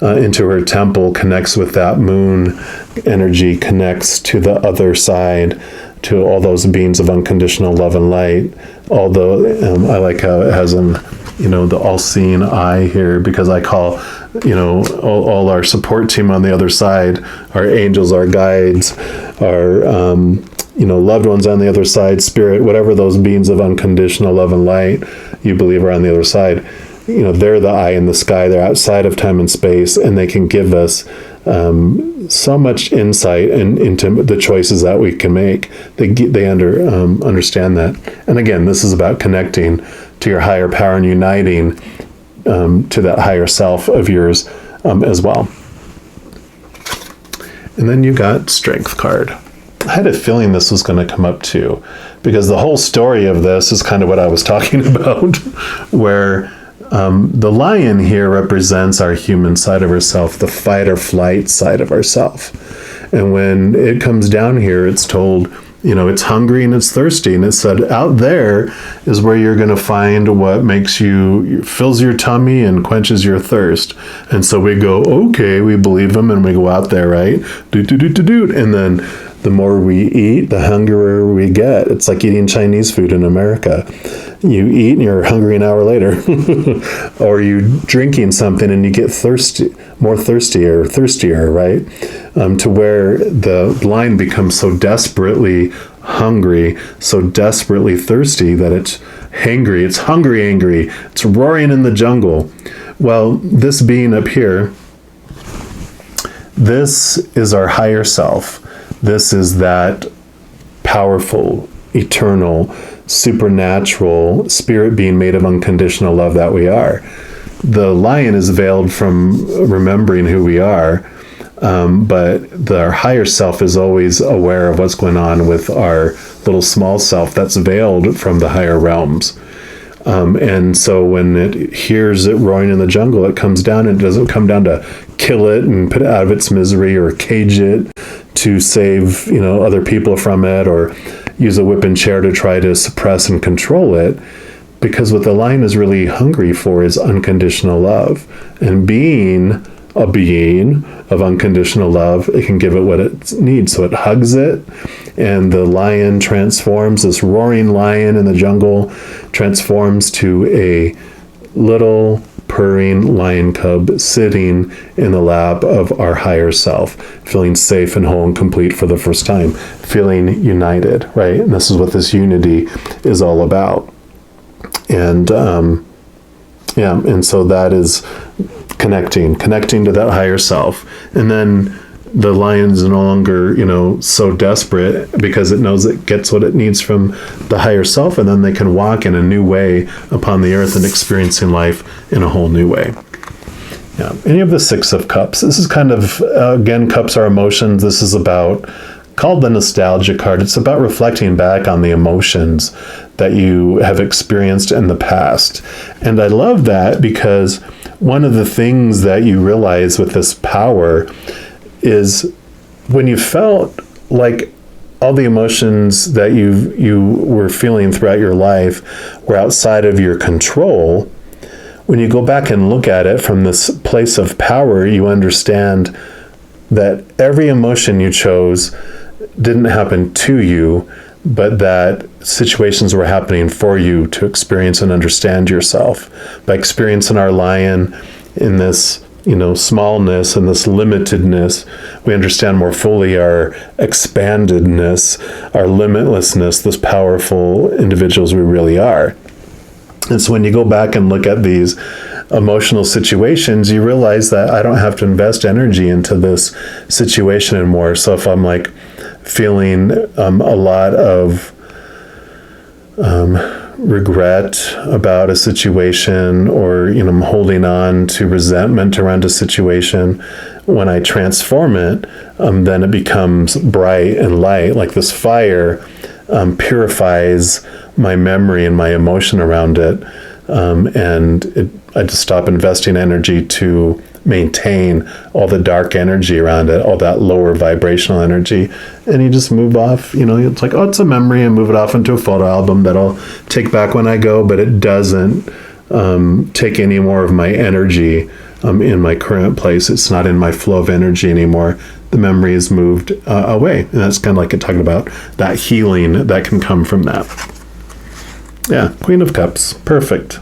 into her temple, connects with that Moon energy, connects to the other side, to all those beings of unconditional love and light. Although I like how it has the all-seeing eye here, because I call all our support team on the other side, our angels, our guides, our loved ones on the other side, spirit, whatever those beings of unconditional love and light you believe are on the other side. They're the eye in the sky. They're outside of time and space, and they can give us so much insight into the choices that we can make. They understand that. And again, this is about connecting to your higher power and uniting to that higher self of yours as well. And then you got Strength card. I had a feeling this was going to come up too, because the whole story of this is kind of what I was talking about, where the lion here represents our human side of ourself, the fight or flight side of ourself. And when it comes down here, it's told it's hungry and it's thirsty. And it said, out there is where you're going to find what fills your tummy and quenches your thirst. And so we go, okay, we believe him, and we go out there, right? And then the more we eat, the hungrier we get. It's like eating Chinese food in America. You eat and you're hungry an hour later. Or you drinking something and you get thirstier, right? To where the line becomes so desperately hungry, so desperately thirsty that it's hangry. It's hungry. It's roaring in the jungle. Well, this being up here, this is our higher self. This is that powerful, eternal, supernatural spirit being made of unconditional love that we are. The lion is veiled from remembering who we are, but our higher self is always aware of what's going on with our little small self that's veiled from the higher realms. And so when it hears it roaring in the jungle, it comes down, and it doesn't come down to kill it and put it out of its misery or cage it to save, other people from it, or use a whip and chair to try to suppress and control it. Because what the lion is really hungry for is unconditional love. And being a being of unconditional love, it can give it what it needs. So it hugs it, and the lion transforms. This roaring lion in the jungle transforms to a little purring lion cub sitting in the lap of our higher self, feeling safe and whole and complete for the first time, feeling united, right? And this is what this unity is all about. And and so that is connecting to that higher self. And then the lion's no longer, so desperate, because it knows it gets what it needs from the higher self, and then they can walk in a new way upon the earth and experiencing life in a whole new way. Yeah. Any of the Six of Cups. This is kind of, again, cups are emotions. This is called the nostalgia card. It's about reflecting back on the emotions that you have experienced in the past. And I love that, because one of the things that you realize with this power is when you felt like all the emotions that you were feeling throughout your life were outside of your control. When you go back and look at it from this place of power, you understand that every emotion you chose didn't happen to you, but that situations were happening for you to experience and understand yourself. By experiencing our lion in this smallness and this limitedness, we understand more fully our expandedness, our limitlessness, this powerful individuals we really are. And so when you go back and look at these emotional situations, you realize that I don't have to invest energy into this situation anymore. So if I'm feeling a lot of regret about a situation, or I'm holding on to resentment around a situation, when I transform it, then it becomes bright and light. Like this fire purifies my memory and my emotion around it, I just stop investing energy to maintain all the dark energy around it, all that lower vibrational energy, and you just move off. It's like, it's a memory, and move it off into a photo album that I'll take back when I go, but it doesn't take any more of my energy in my current place. It's not in my flow of energy anymore. The memory is moved away, and that's kind of like talking about that healing that can come from that. Yeah, Queen of Cups, perfect.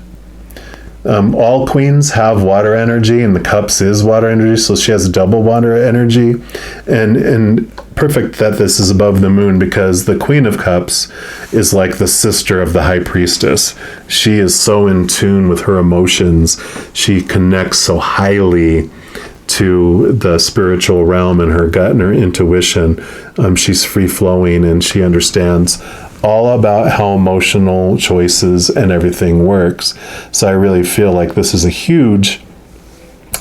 All queens have water energy, and the cups is water energy, so she has double water energy. And perfect that this is above the moon, because the Queen of Cups is like the sister of the High Priestess. She is so in tune with her emotions. She connects so highly to the spiritual realm in her gut and her intuition. She's free-flowing, and she understands all about how emotional choices and everything works. So I really feel like this is a huge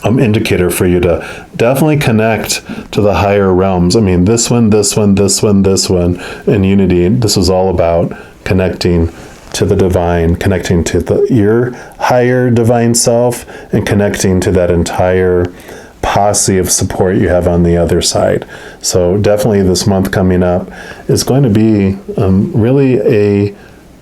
indicator for you to definitely connect to the higher realms. I mean, this one, and unity. This is all about connecting to the divine, connecting to your higher divine self, and connecting to that entire posse of support you have on the other side. So definitely this month coming up is going to be really a,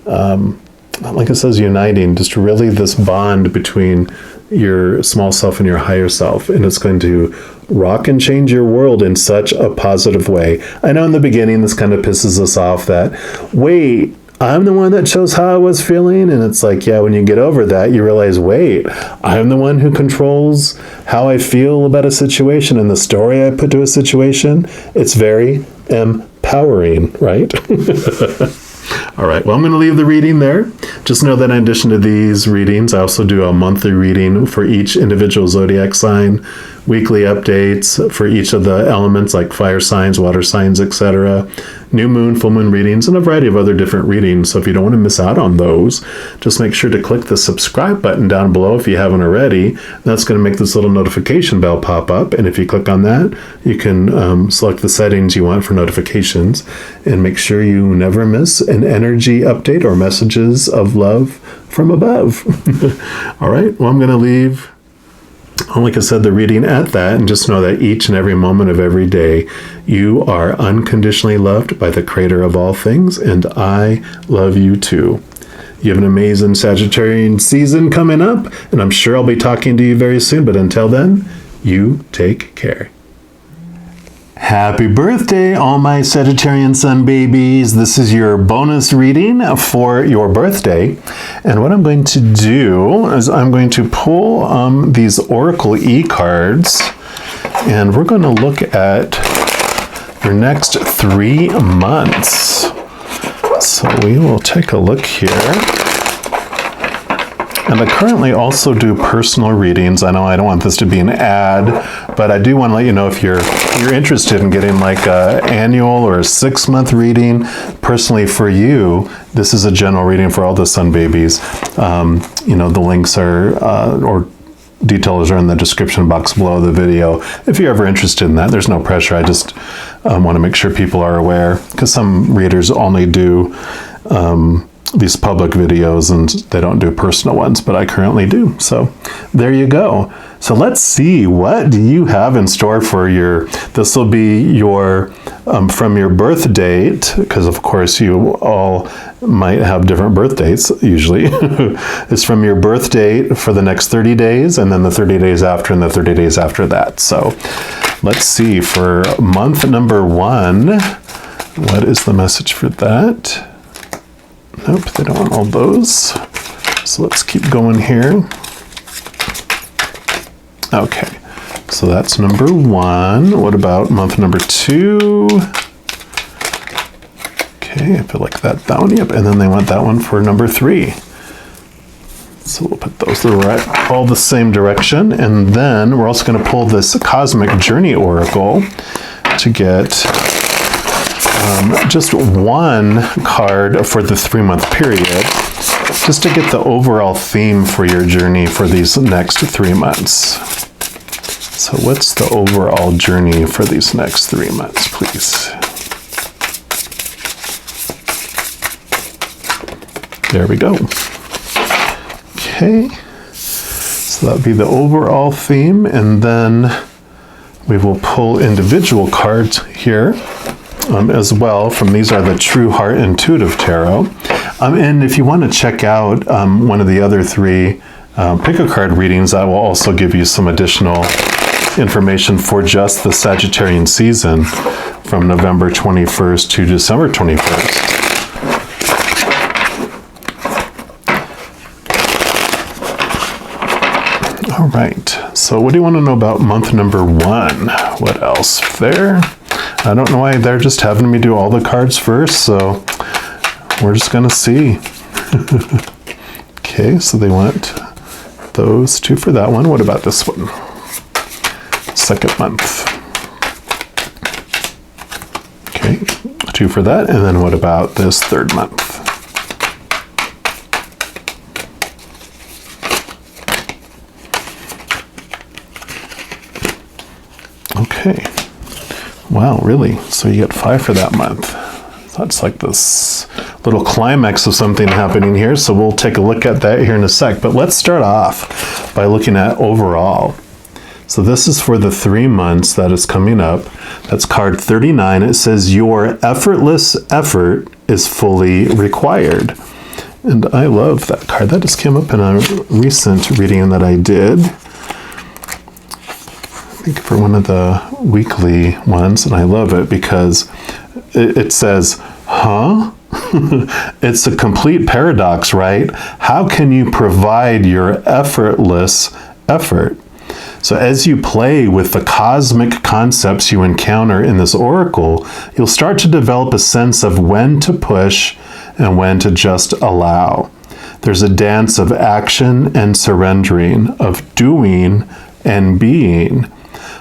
like it says, uniting, just really this bond between your small self and your higher self. And it's going to rock and change your world in such a positive way. I know in the beginning this kind of pisses us off that, wait, I'm the one that chose how I was feeling. And it's like, yeah, when you get over that, you realize, wait, I'm the one who controls how I feel about a situation and the story I put to a situation. It's very empowering, right? All right, well, I'm going to leave the reading there. Just know that in addition to these readings, I also do a monthly reading for each individual zodiac sign, weekly updates for each of the elements like fire signs, water signs, etc., new moon, full moon readings, and a variety of other different readings. So if you don't want to miss out on those, just make sure to click the subscribe button down below if you haven't already. That's going to make this little notification bell pop up. And if you click on that, you can select the settings you want for notifications and make sure you never miss an energy update or messages of love from above. All right, well, I'm going to leave, like I said, the reading at that, and just know that each and every moment of every day, you are unconditionally loved by the Creator of all things, and I love you too. You have an amazing Sagittarian season coming up, and I'm sure I'll be talking to you very soon, but until then, you take care. Happy birthday, all my Sagittarian Sun babies. This is your bonus reading for your birthday. And what I'm going to do is I'm going to pull these Oracle E-cards, and we're going to look at your next 3 months. So we will take a look here. And I currently also do personal readings. I know I don't want this to be an ad, but I do want to let you know if you're interested in getting like an annual or a 6-month reading personally for you. This is a general reading for all the Sun babies. The links are or details are in the description box below the video. If you're ever interested in that, there's no pressure. I just want to make sure people are aware, because some readers only do these public videos and they don't do personal ones, but I currently do. So there you go. So let's see, what do you have in store for this will be your, from your birth date, because of course you all might have different birth dates usually. It's from your birth date for the next 30 days, and then the 30 days after, and the 30 days after that. So let's see, for month number 1, what is the message for that? Nope, they don't want all those. So let's keep going here. Okay, so that's number 1. What about month number 2? Okay, I feel like that one. Yep, and then they want that one for number 3. So we'll put those all the same direction. And then we're also going to pull this Cosmic Journey Oracle to get just 1 card for the 3-month period, just to get the overall theme for your journey for these next 3 months. So what's the overall journey for these next 3 months, please? There we go. Okay, so that'll be the overall theme, and then we will pull individual cards here as well. From these are the True Heart Intuitive Tarot. And if you want to check out one of the other 3 pick a card readings, I will also give you some additional information for just the Sagittarian season from November 21st to December 21st. All right, so what do you want to know about month number 1? What else there? I don't know why they're just having me do all the cards first, so we're just going to see. Okay, so they want those 2 for that one. What about this one? 2nd month. Okay, 2 for that. And then what about this 3rd month? Okay. Wow, really? So you get 5 for that month. That's like this little climax of something happening here. So we'll take a look at that here in a sec. But let's start off by looking at overall. So this is for the 3 months that is coming up. That's card 39. It says, your effortless effort is fully required. And I love that card. That just came up in a recent reading that I did. I think for one of the weekly ones. And I love it because it says, huh? It's a complete paradox, right? How can you provide your effortless effort? So as you play with the cosmic concepts you encounter in this oracle, you'll start to develop a sense of when to push and when to just allow. There's a dance of action and surrendering, of doing and being.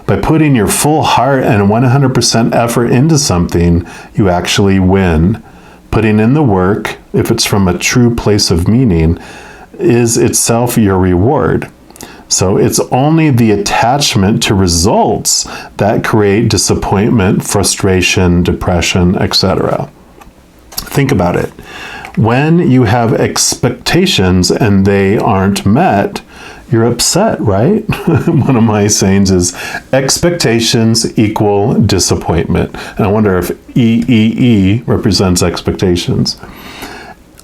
By putting your full heart and 100% effort into something, you actually win. Putting in the work, if it's from a true place of meaning, is itself your reward. So it's only the attachment to results that create disappointment, frustration, depression, etc. Think about it. When you have expectations and they aren't met, you're upset, right? One of my sayings is expectations equal disappointment. And I wonder if EEE represents expectations.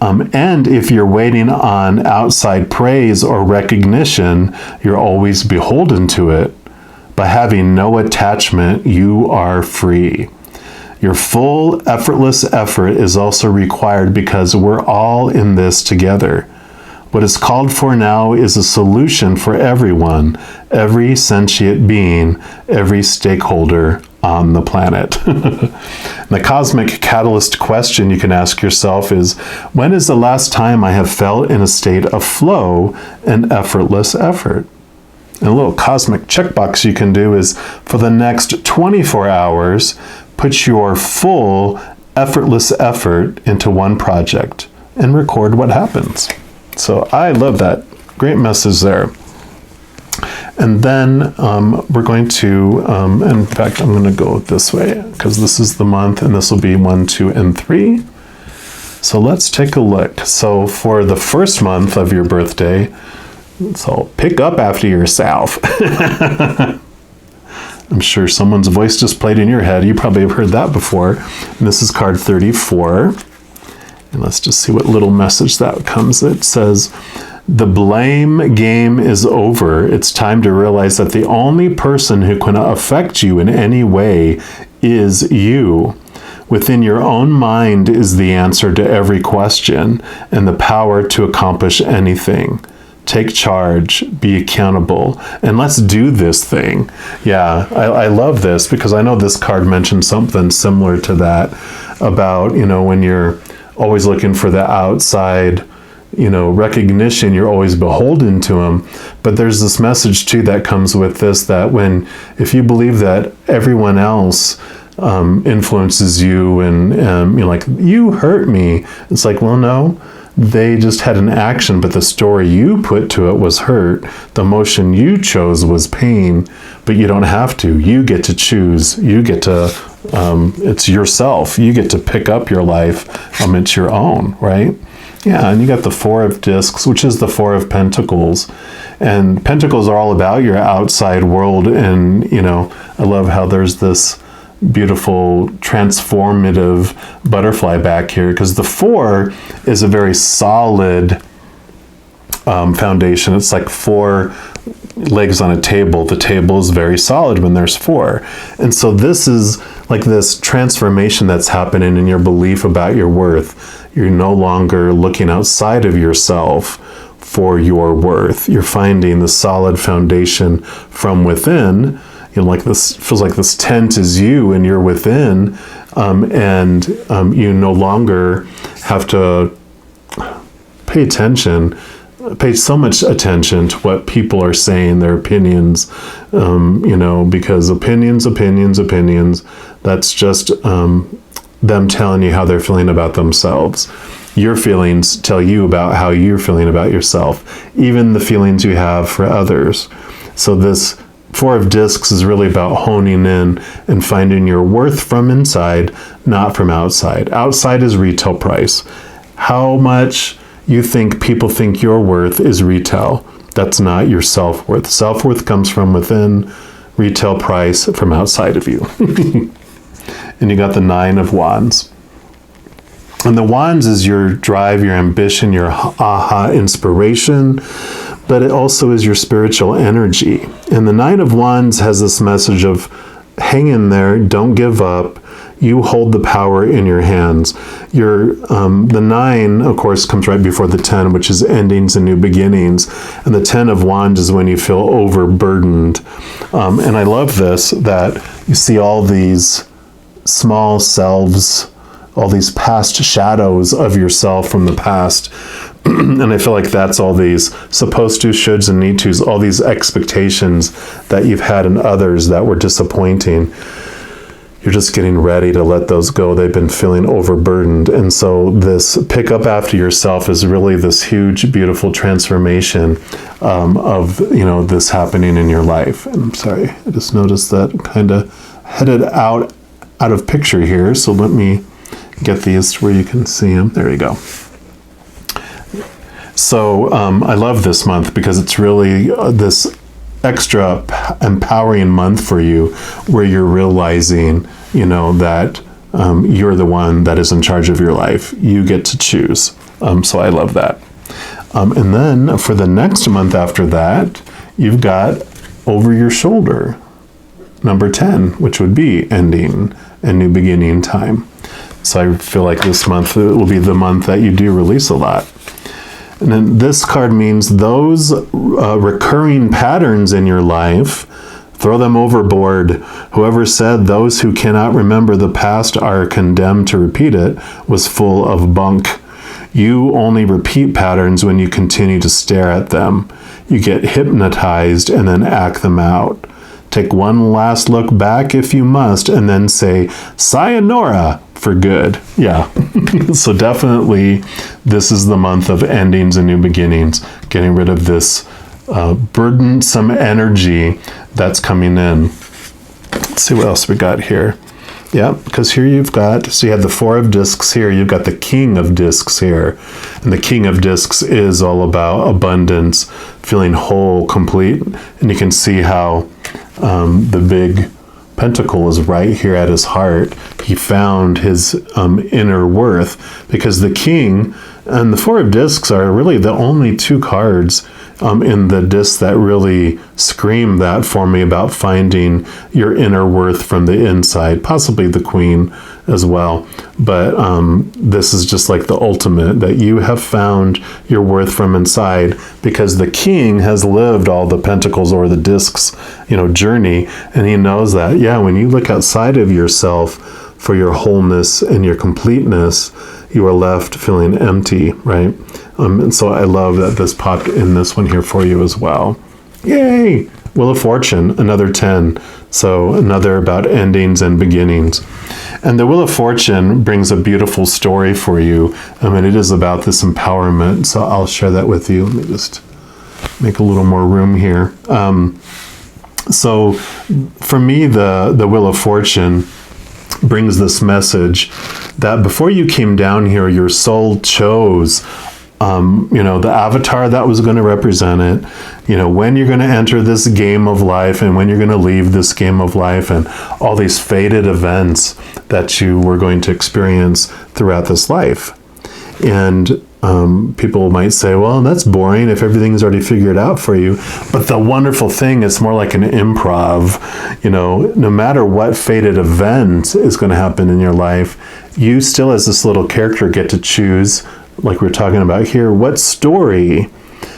And if you're waiting on outside praise or recognition, you're always beholden to it. By having no attachment, you are free. Your full, effortless effort is also required because we're all in this together. What is called for now is a solution for everyone, every sentient being, every stakeholder on the planet. The cosmic catalyst question you can ask yourself is, when is the last time I have felt in a state of flow and effortless effort? And a little cosmic checkbox you can do is, for the next 24 hours, put your full effortless effort into one project and record what happens. So I love that. Great message there. And then we're going to, in fact, I'm going to go this way because this is the month and this will be 1, 2, and 3. So let's take a look. So for the first month of your birthday, so pick up after yourself. I'm sure someone's voice just played in your head. You probably have heard that before. And this is card 34. And let's just see what little message that comes. It says, the blame game is over. It's time to realize that the only person who can affect you in any way is you. Within your own mind is the answer to every question and the power to accomplish anything. Take charge, be accountable, and let's do this thing. Yeah, I love this because I know this card mentioned something similar to that about, when you're always looking for the outside, recognition, you're always beholden to them. But there's this message too that comes with this, that if you believe that everyone else influences you and you're like, you hurt me, it's like, well, no, they just had an action, but the story you put to it was hurt. The emotion you chose was pain, but you don't have to. You get to choose. You get to, it's yourself. You get to pick up your life. It's your own, right? Yeah, and you got the Four of Discs, which is the Four of Pentacles. And Pentacles are all about your outside world. And, I love how there's this beautiful transformative butterfly back here, because the 4 is a very solid foundation. It's like 4 legs on a table. The table is very solid when there's 4. And so this is like this transformation that's happening in your belief about your worth. You're no longer looking outside of yourself for your worth. You're finding the solid foundation from within. Like this feels like this tent is you and you're within, and you no longer have to pay so much attention to what people are saying, their opinions, because opinions, that's just them telling you how they're feeling about themselves. Your feelings tell you about how you're feeling about yourself, even the feelings you have for others. So this 4 of Discs is really about honing in and finding your worth from inside, not from outside. Outside is retail price. How much you think people think you're worth is retail. That's not your self-worth. Self-worth comes from within, retail price from outside of you. And you got the 9 of Wands. And the Wands is your drive, your ambition, your aha inspiration, but it also is your spiritual energy. And the 9 of Wands has this message of hang in there, don't give up. You hold the power in your hands. The 9, of course, comes right before the 10, which is endings and new beginnings. And the 10 of Wands is when you feel overburdened. And I love this, that you see all these small selves, all these past shadows of yourself from the past. And I feel like that's all these supposed to, shoulds, and need tos, all these expectations that you've had in others that were disappointing. You're just getting ready to let those go. They've been feeling overburdened. And so this pick up after yourself is really this huge, beautiful transformation of, this happening in your life. And I'm sorry, I just noticed that I'm kind of headed out of picture here. So let me get these to where you can see them. There you go. So I love this month because it's really this extra empowering month for you, where you're realizing, that you're the one that is in charge of your life. You get to choose. So I love that. And then for the next month after that, you've got over your shoulder, number 10, which would be ending and new beginning time. So I feel like this month will be the month that you do release a lot. And then this card means those recurring patterns in your life, throw them overboard. Whoever said those who cannot remember the past are condemned to repeat it was full of bunk. You only repeat patterns when you continue to stare at them. You get hypnotized and then act them out. Take one last look back if you must, and then say, sayonara, for good. Yeah. So definitely this is the month of endings and new beginnings, getting rid of this burdensome energy that's coming in. Let's see what else we got here. Yeah, because here you've got, so you have the 4 of discs here, you've got the King of discs here. And the King of discs is all about abundance, feeling whole, complete. And you can see how the big pentacle is right here at his heart. He found his inner worth, because the King and the 4 of discs are really the only 2 cards in the disc that really scream that for me about finding your inner worth from the inside, possibly the Queen as well. But this is just like the ultimate, that you have found your worth from inside, because the King has lived all the pentacles or the discs, journey. And he knows that, when you look outside of yourself for your wholeness and your completeness, you are left feeling empty, right? And so I love that this popped in this one here for you as well. Yay! Wheel of Fortune, another 10. So another about endings and beginnings. And the Wheel of Fortune brings a beautiful story for you. It is about this empowerment. So I'll share that with you. Let me just make a little more room here. So for me, the Wheel of Fortune brings this message that before you came down here, your soul chose the avatar that was going to represent it, when you're going to enter this game of life and when you're going to leave this game of life, and all these fated events that you were going to experience throughout this life. And people might say, well, that's boring if everything's already figured out for you. But the wonderful thing, it's more like an improv. No matter what fated event is going to happen in your life, you still as this little character get to choose, like we're talking about here, what story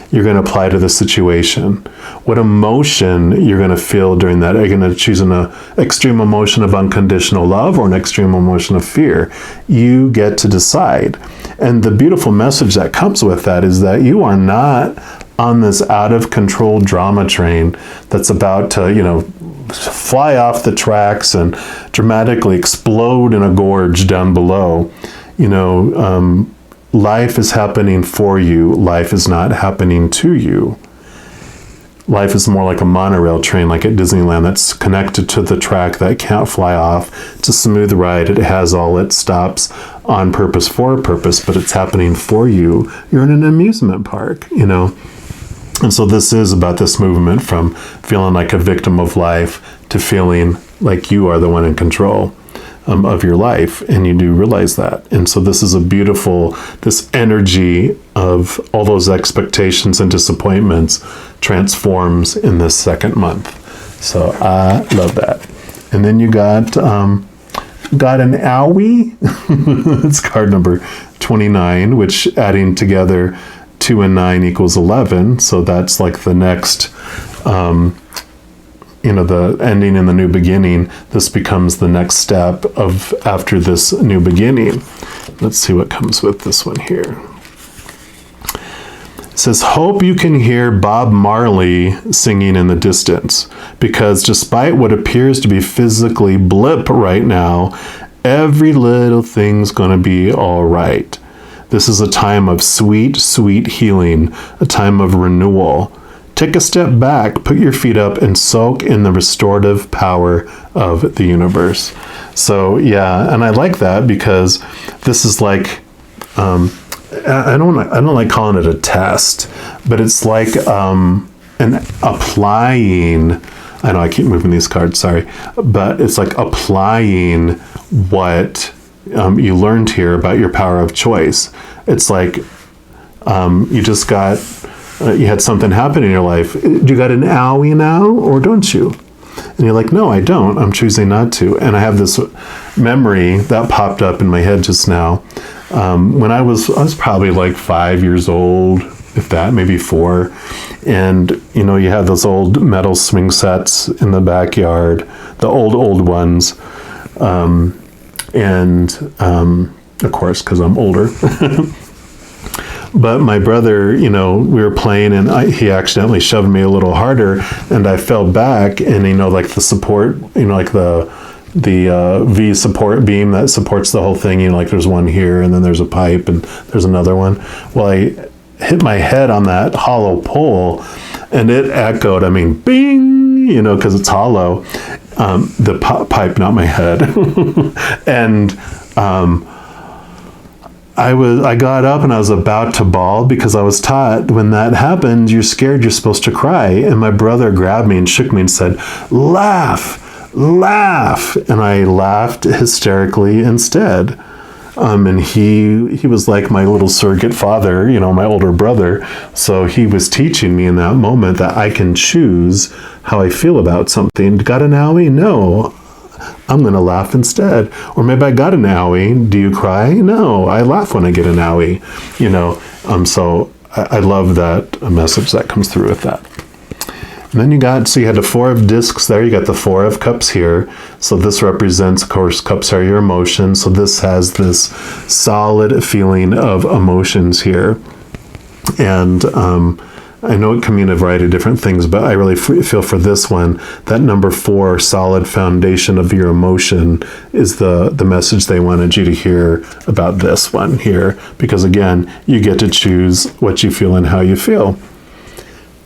you're going to apply to the situation, what emotion you're going to feel during that. Are you going to choose an extreme emotion of unconditional love or an extreme emotion of fear? You get to decide. And the beautiful message that comes with that is that you are not on this out of control drama train that's about to, fly off the tracks and dramatically explode in a gorge down below. Life is happening for you. Life is not happening to you. Life is more like a monorail train, like at Disneyland, that's connected to the track that can't fly off. It's a smooth ride. It has all its stops on purpose for a purpose, but it's happening for you. You're in an amusement park, And so this is about this movement from feeling like a victim of life to feeling like you are the one in control of your life, and you do realize that. And so this is a beautiful, this energy of all those expectations and disappointments transforms in this second month. So I love that. And then you got an owie. It's card number 29, which adding together 2 and 9 equals 11. So that's like the next, the ending and the new beginning. This becomes the next step of after this new beginning. Let's see what comes with this one here. It says, hope you can hear Bob Marley singing in the distance, because despite what appears to be physically blip right now, every little thing's gonna be all right. This is a time of sweet, sweet healing, a time of renewal. Take a step back, put your feet up, and soak in the restorative power of the universe. So yeah, and I like that because this is like, I don't like calling it a test, but it's like an applying. I know I keep moving these cards, sorry, but it's like applying what you learned here about your power of choice. It's like you just got, you had something happen in your life. Do you got an owie now, or don't you? And you're like, no, I don't. I'm choosing not to. And I have this memory that popped up in my head just now. When I was probably like 5 years old, if that, maybe 4. And, you had those old metal swing sets in the backyard, the old ones. Of course, because I'm older. But my brother, we were playing, and he accidentally shoved me a little harder, and I fell back, and like the support, like the V support beam that supports the whole thing, like there's one here, and then there's a pipe, and there's another one. Well, I hit my head on that hollow pole, and it echoed. I mean, bing, because it's hollow. The pipe, not my head, and I got up and I was about to bawl, because I was taught when that happens, you're scared, you're supposed to cry. And my brother grabbed me and shook me and said, laugh, laugh. And I laughed hysterically instead. And he was like my little surrogate father, my older brother. So he was teaching me in that moment that I can choose how I feel about something. Got an owie? No. I'm going to laugh instead. Or maybe I got an owie. Do you cry? No, I laugh when I get an owie. So I love that message that comes through with that. And then you had the 4 of discs there. You got the 4 of cups here. So this represents, of course, cups are your emotions. So this has this solid feeling of emotions here. And I know it can mean a variety of different things, but I really feel for this one, that number 4, solid foundation of your emotion, is the message they wanted you to hear about this one here. Because again, you get to choose what you feel and how you feel.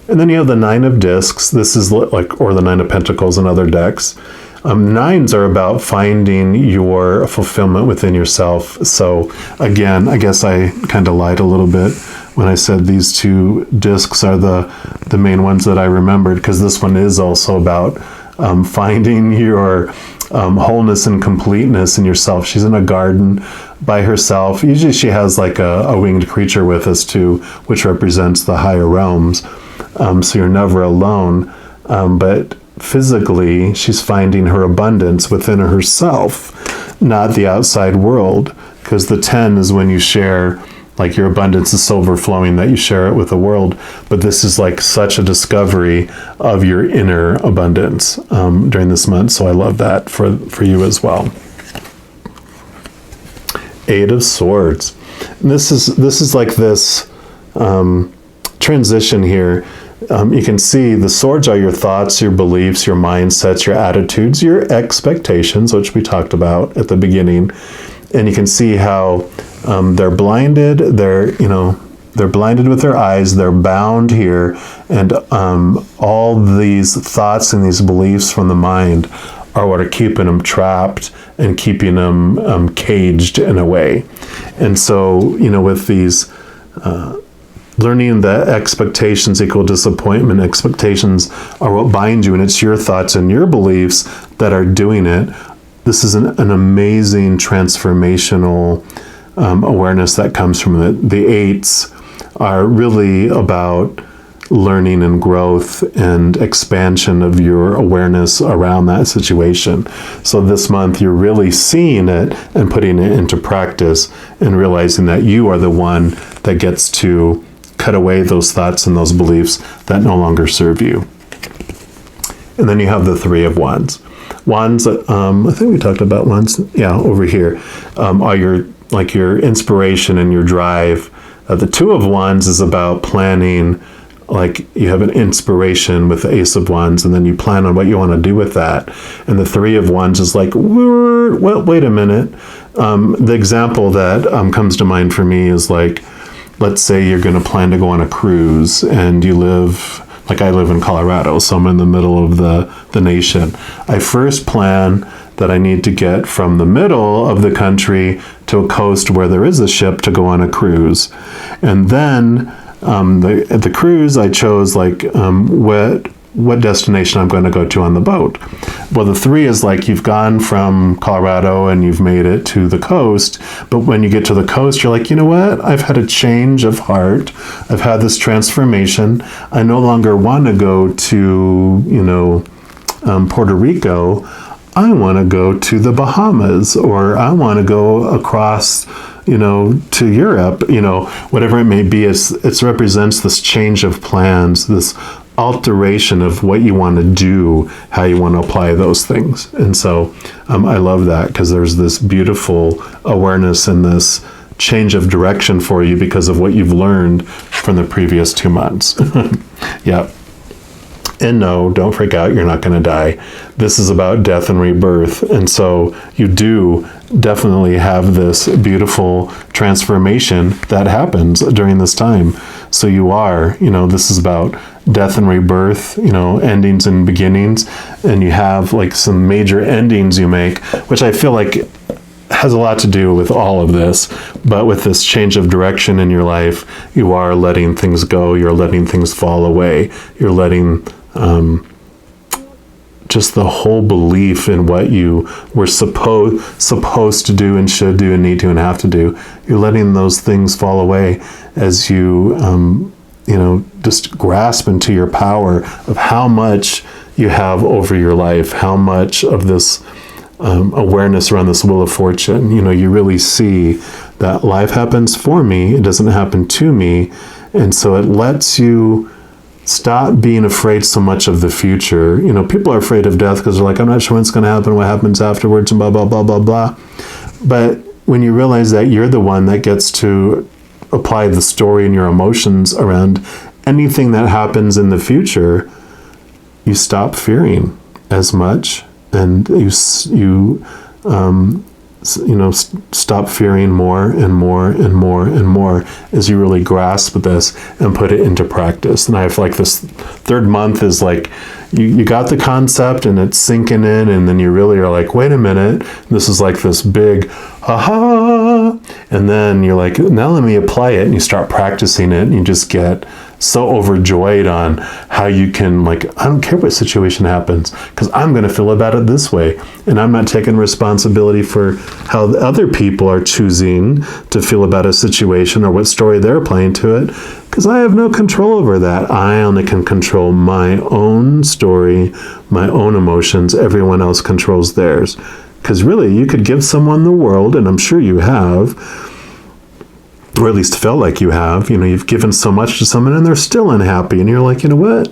And then you have the 9 of discs. This is or the 9 of pentacles in other decks. 9s are about finding your fulfillment within yourself. So again, I guess I kind of lied a little bit when I said these 2 discs are the main ones that I remembered, because this one is also about finding your wholeness and completeness in yourself. She's in a garden by herself. Usually she has like a winged creature with us too, which represents the higher realms. So you're never alone. But physically, she's finding her abundance within herself, not the outside world. Because the 10 is when you share, like your abundance is so overflowing that you share it with the world. But this is like such a discovery of your inner abundance during this month. So I love that for you as well. 8 of Swords. And this is like this transition here. You can see the swords are your thoughts, your beliefs, your mindsets, your attitudes, your expectations, which we talked about at the beginning. And you can see how they're blinded. They're blinded with their eyes. They're bound here. And all these thoughts and these beliefs from the mind are what are keeping them trapped and keeping them caged in a way. And so, with these learning that expectations equal disappointment. Expectations are what bind you, and it's your thoughts and your beliefs that are doing it. This is an amazing transformational awareness that comes from it. The eights are really about learning and growth and expansion of your awareness around that situation. So this month you're really seeing it and putting it into practice and realizing that you are the one that gets to cut away those thoughts and those beliefs that no longer serve you. And then you have the Three of Wands. Wands, I think we talked about wands, over here, are your inspiration and your drive. The Two of Wands is about planning. Like you have an inspiration with the Ace of Wands, and then you plan on what you want to do with that. And the Three of Wands is like, well, wait a minute. The example that comes to mind for me is like, let's say you're going to plan to go on a cruise, and you live, like I live in Colorado, so I'm in the middle of the nation. I first plan that I need to get from the middle of the country to a coast where there is a ship to go on a cruise. And then at the cruise, I chose like what destination I'm going to go to on the boat. Well, the Three is like you've gone from Colorado and you've made it to the coast, but when you get to the coast, you're like, you know what? I've had a change of heart. I've had this transformation. I no longer want to go to, Puerto Rico. I want to go to the Bahamas, or I want to go across to Europe, whatever it may be. It represents this change of plans, this alteration of what you want to do, how you want to apply those things. And so I love that, because there's this beautiful awareness and this change of direction for you because of what you've learned from the previous 2 months. Yeah. And no, don't freak out, you're not going to die. This is about death and rebirth. And so you do definitely have this beautiful transformation that happens during this time. So you are, this is about death and rebirth, endings and beginnings. And you have like some major endings you make, which I feel like has a lot to do with all of this. But with this change of direction in your life, you are letting things go. You're letting things fall away. You're letting just the whole belief in what you were supposed to do and should do and need to and have to do. You're letting those things fall away as you, just grasp into your power of how much you have over your life, how much of this awareness around this wheel of fortune. You really see that life happens for me. It doesn't happen to me. And so it lets you stop being afraid so much of the future. People are afraid of death because they're like, I'm not sure when it's going to happen, what happens afterwards, and blah, blah, blah, blah, blah. But when you realize that you're the one that gets to apply the story and your emotions around anything that happens in the future, you stop fearing as much, and you stop fearing more and more and more and more as you really grasp this and put it into practice. And I have like this third month is like, you got the concept and it's sinking in, and then you really are like, wait a minute, this is like this big aha, and then you're like, now let me apply it, and you start practicing it, and you just get so overjoyed on how you can, like, I don't care what situation happens, because I'm going to feel about it this way, and I'm not taking responsibility for how the other people are choosing to feel about a situation or what story they're playing to it, because I have no control over that. I only can control my own story, my own emotions. Everyone else controls theirs. Because really, you could give someone the world, and I'm sure you have, or at least felt like you have. You've given so much to someone and they're still unhappy. And you're like, you know what?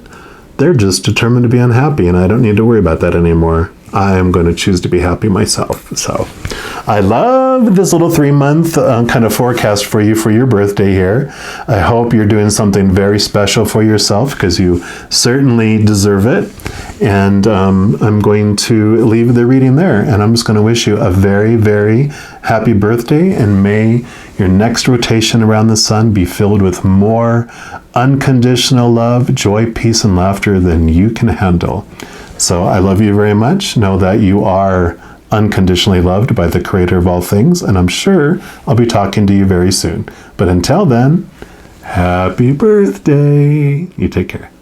They're just determined to be unhappy, and I don't need to worry about that anymore. I am going to choose to be happy myself. So I love this little 3-month kind of forecast for you for your birthday here. I hope you're doing something very special for yourself, because you certainly deserve it. And I'm going to leave the reading there, and I'm just going to wish you a very, very happy birthday, and may your next rotation around the sun be filled with more unconditional love, joy, peace, and laughter than you can handle. So I love you very much. Know that you are unconditionally loved by the Creator of all things, and I'm sure I'll be talking to you very soon. But until then, Happy birthday. You take care.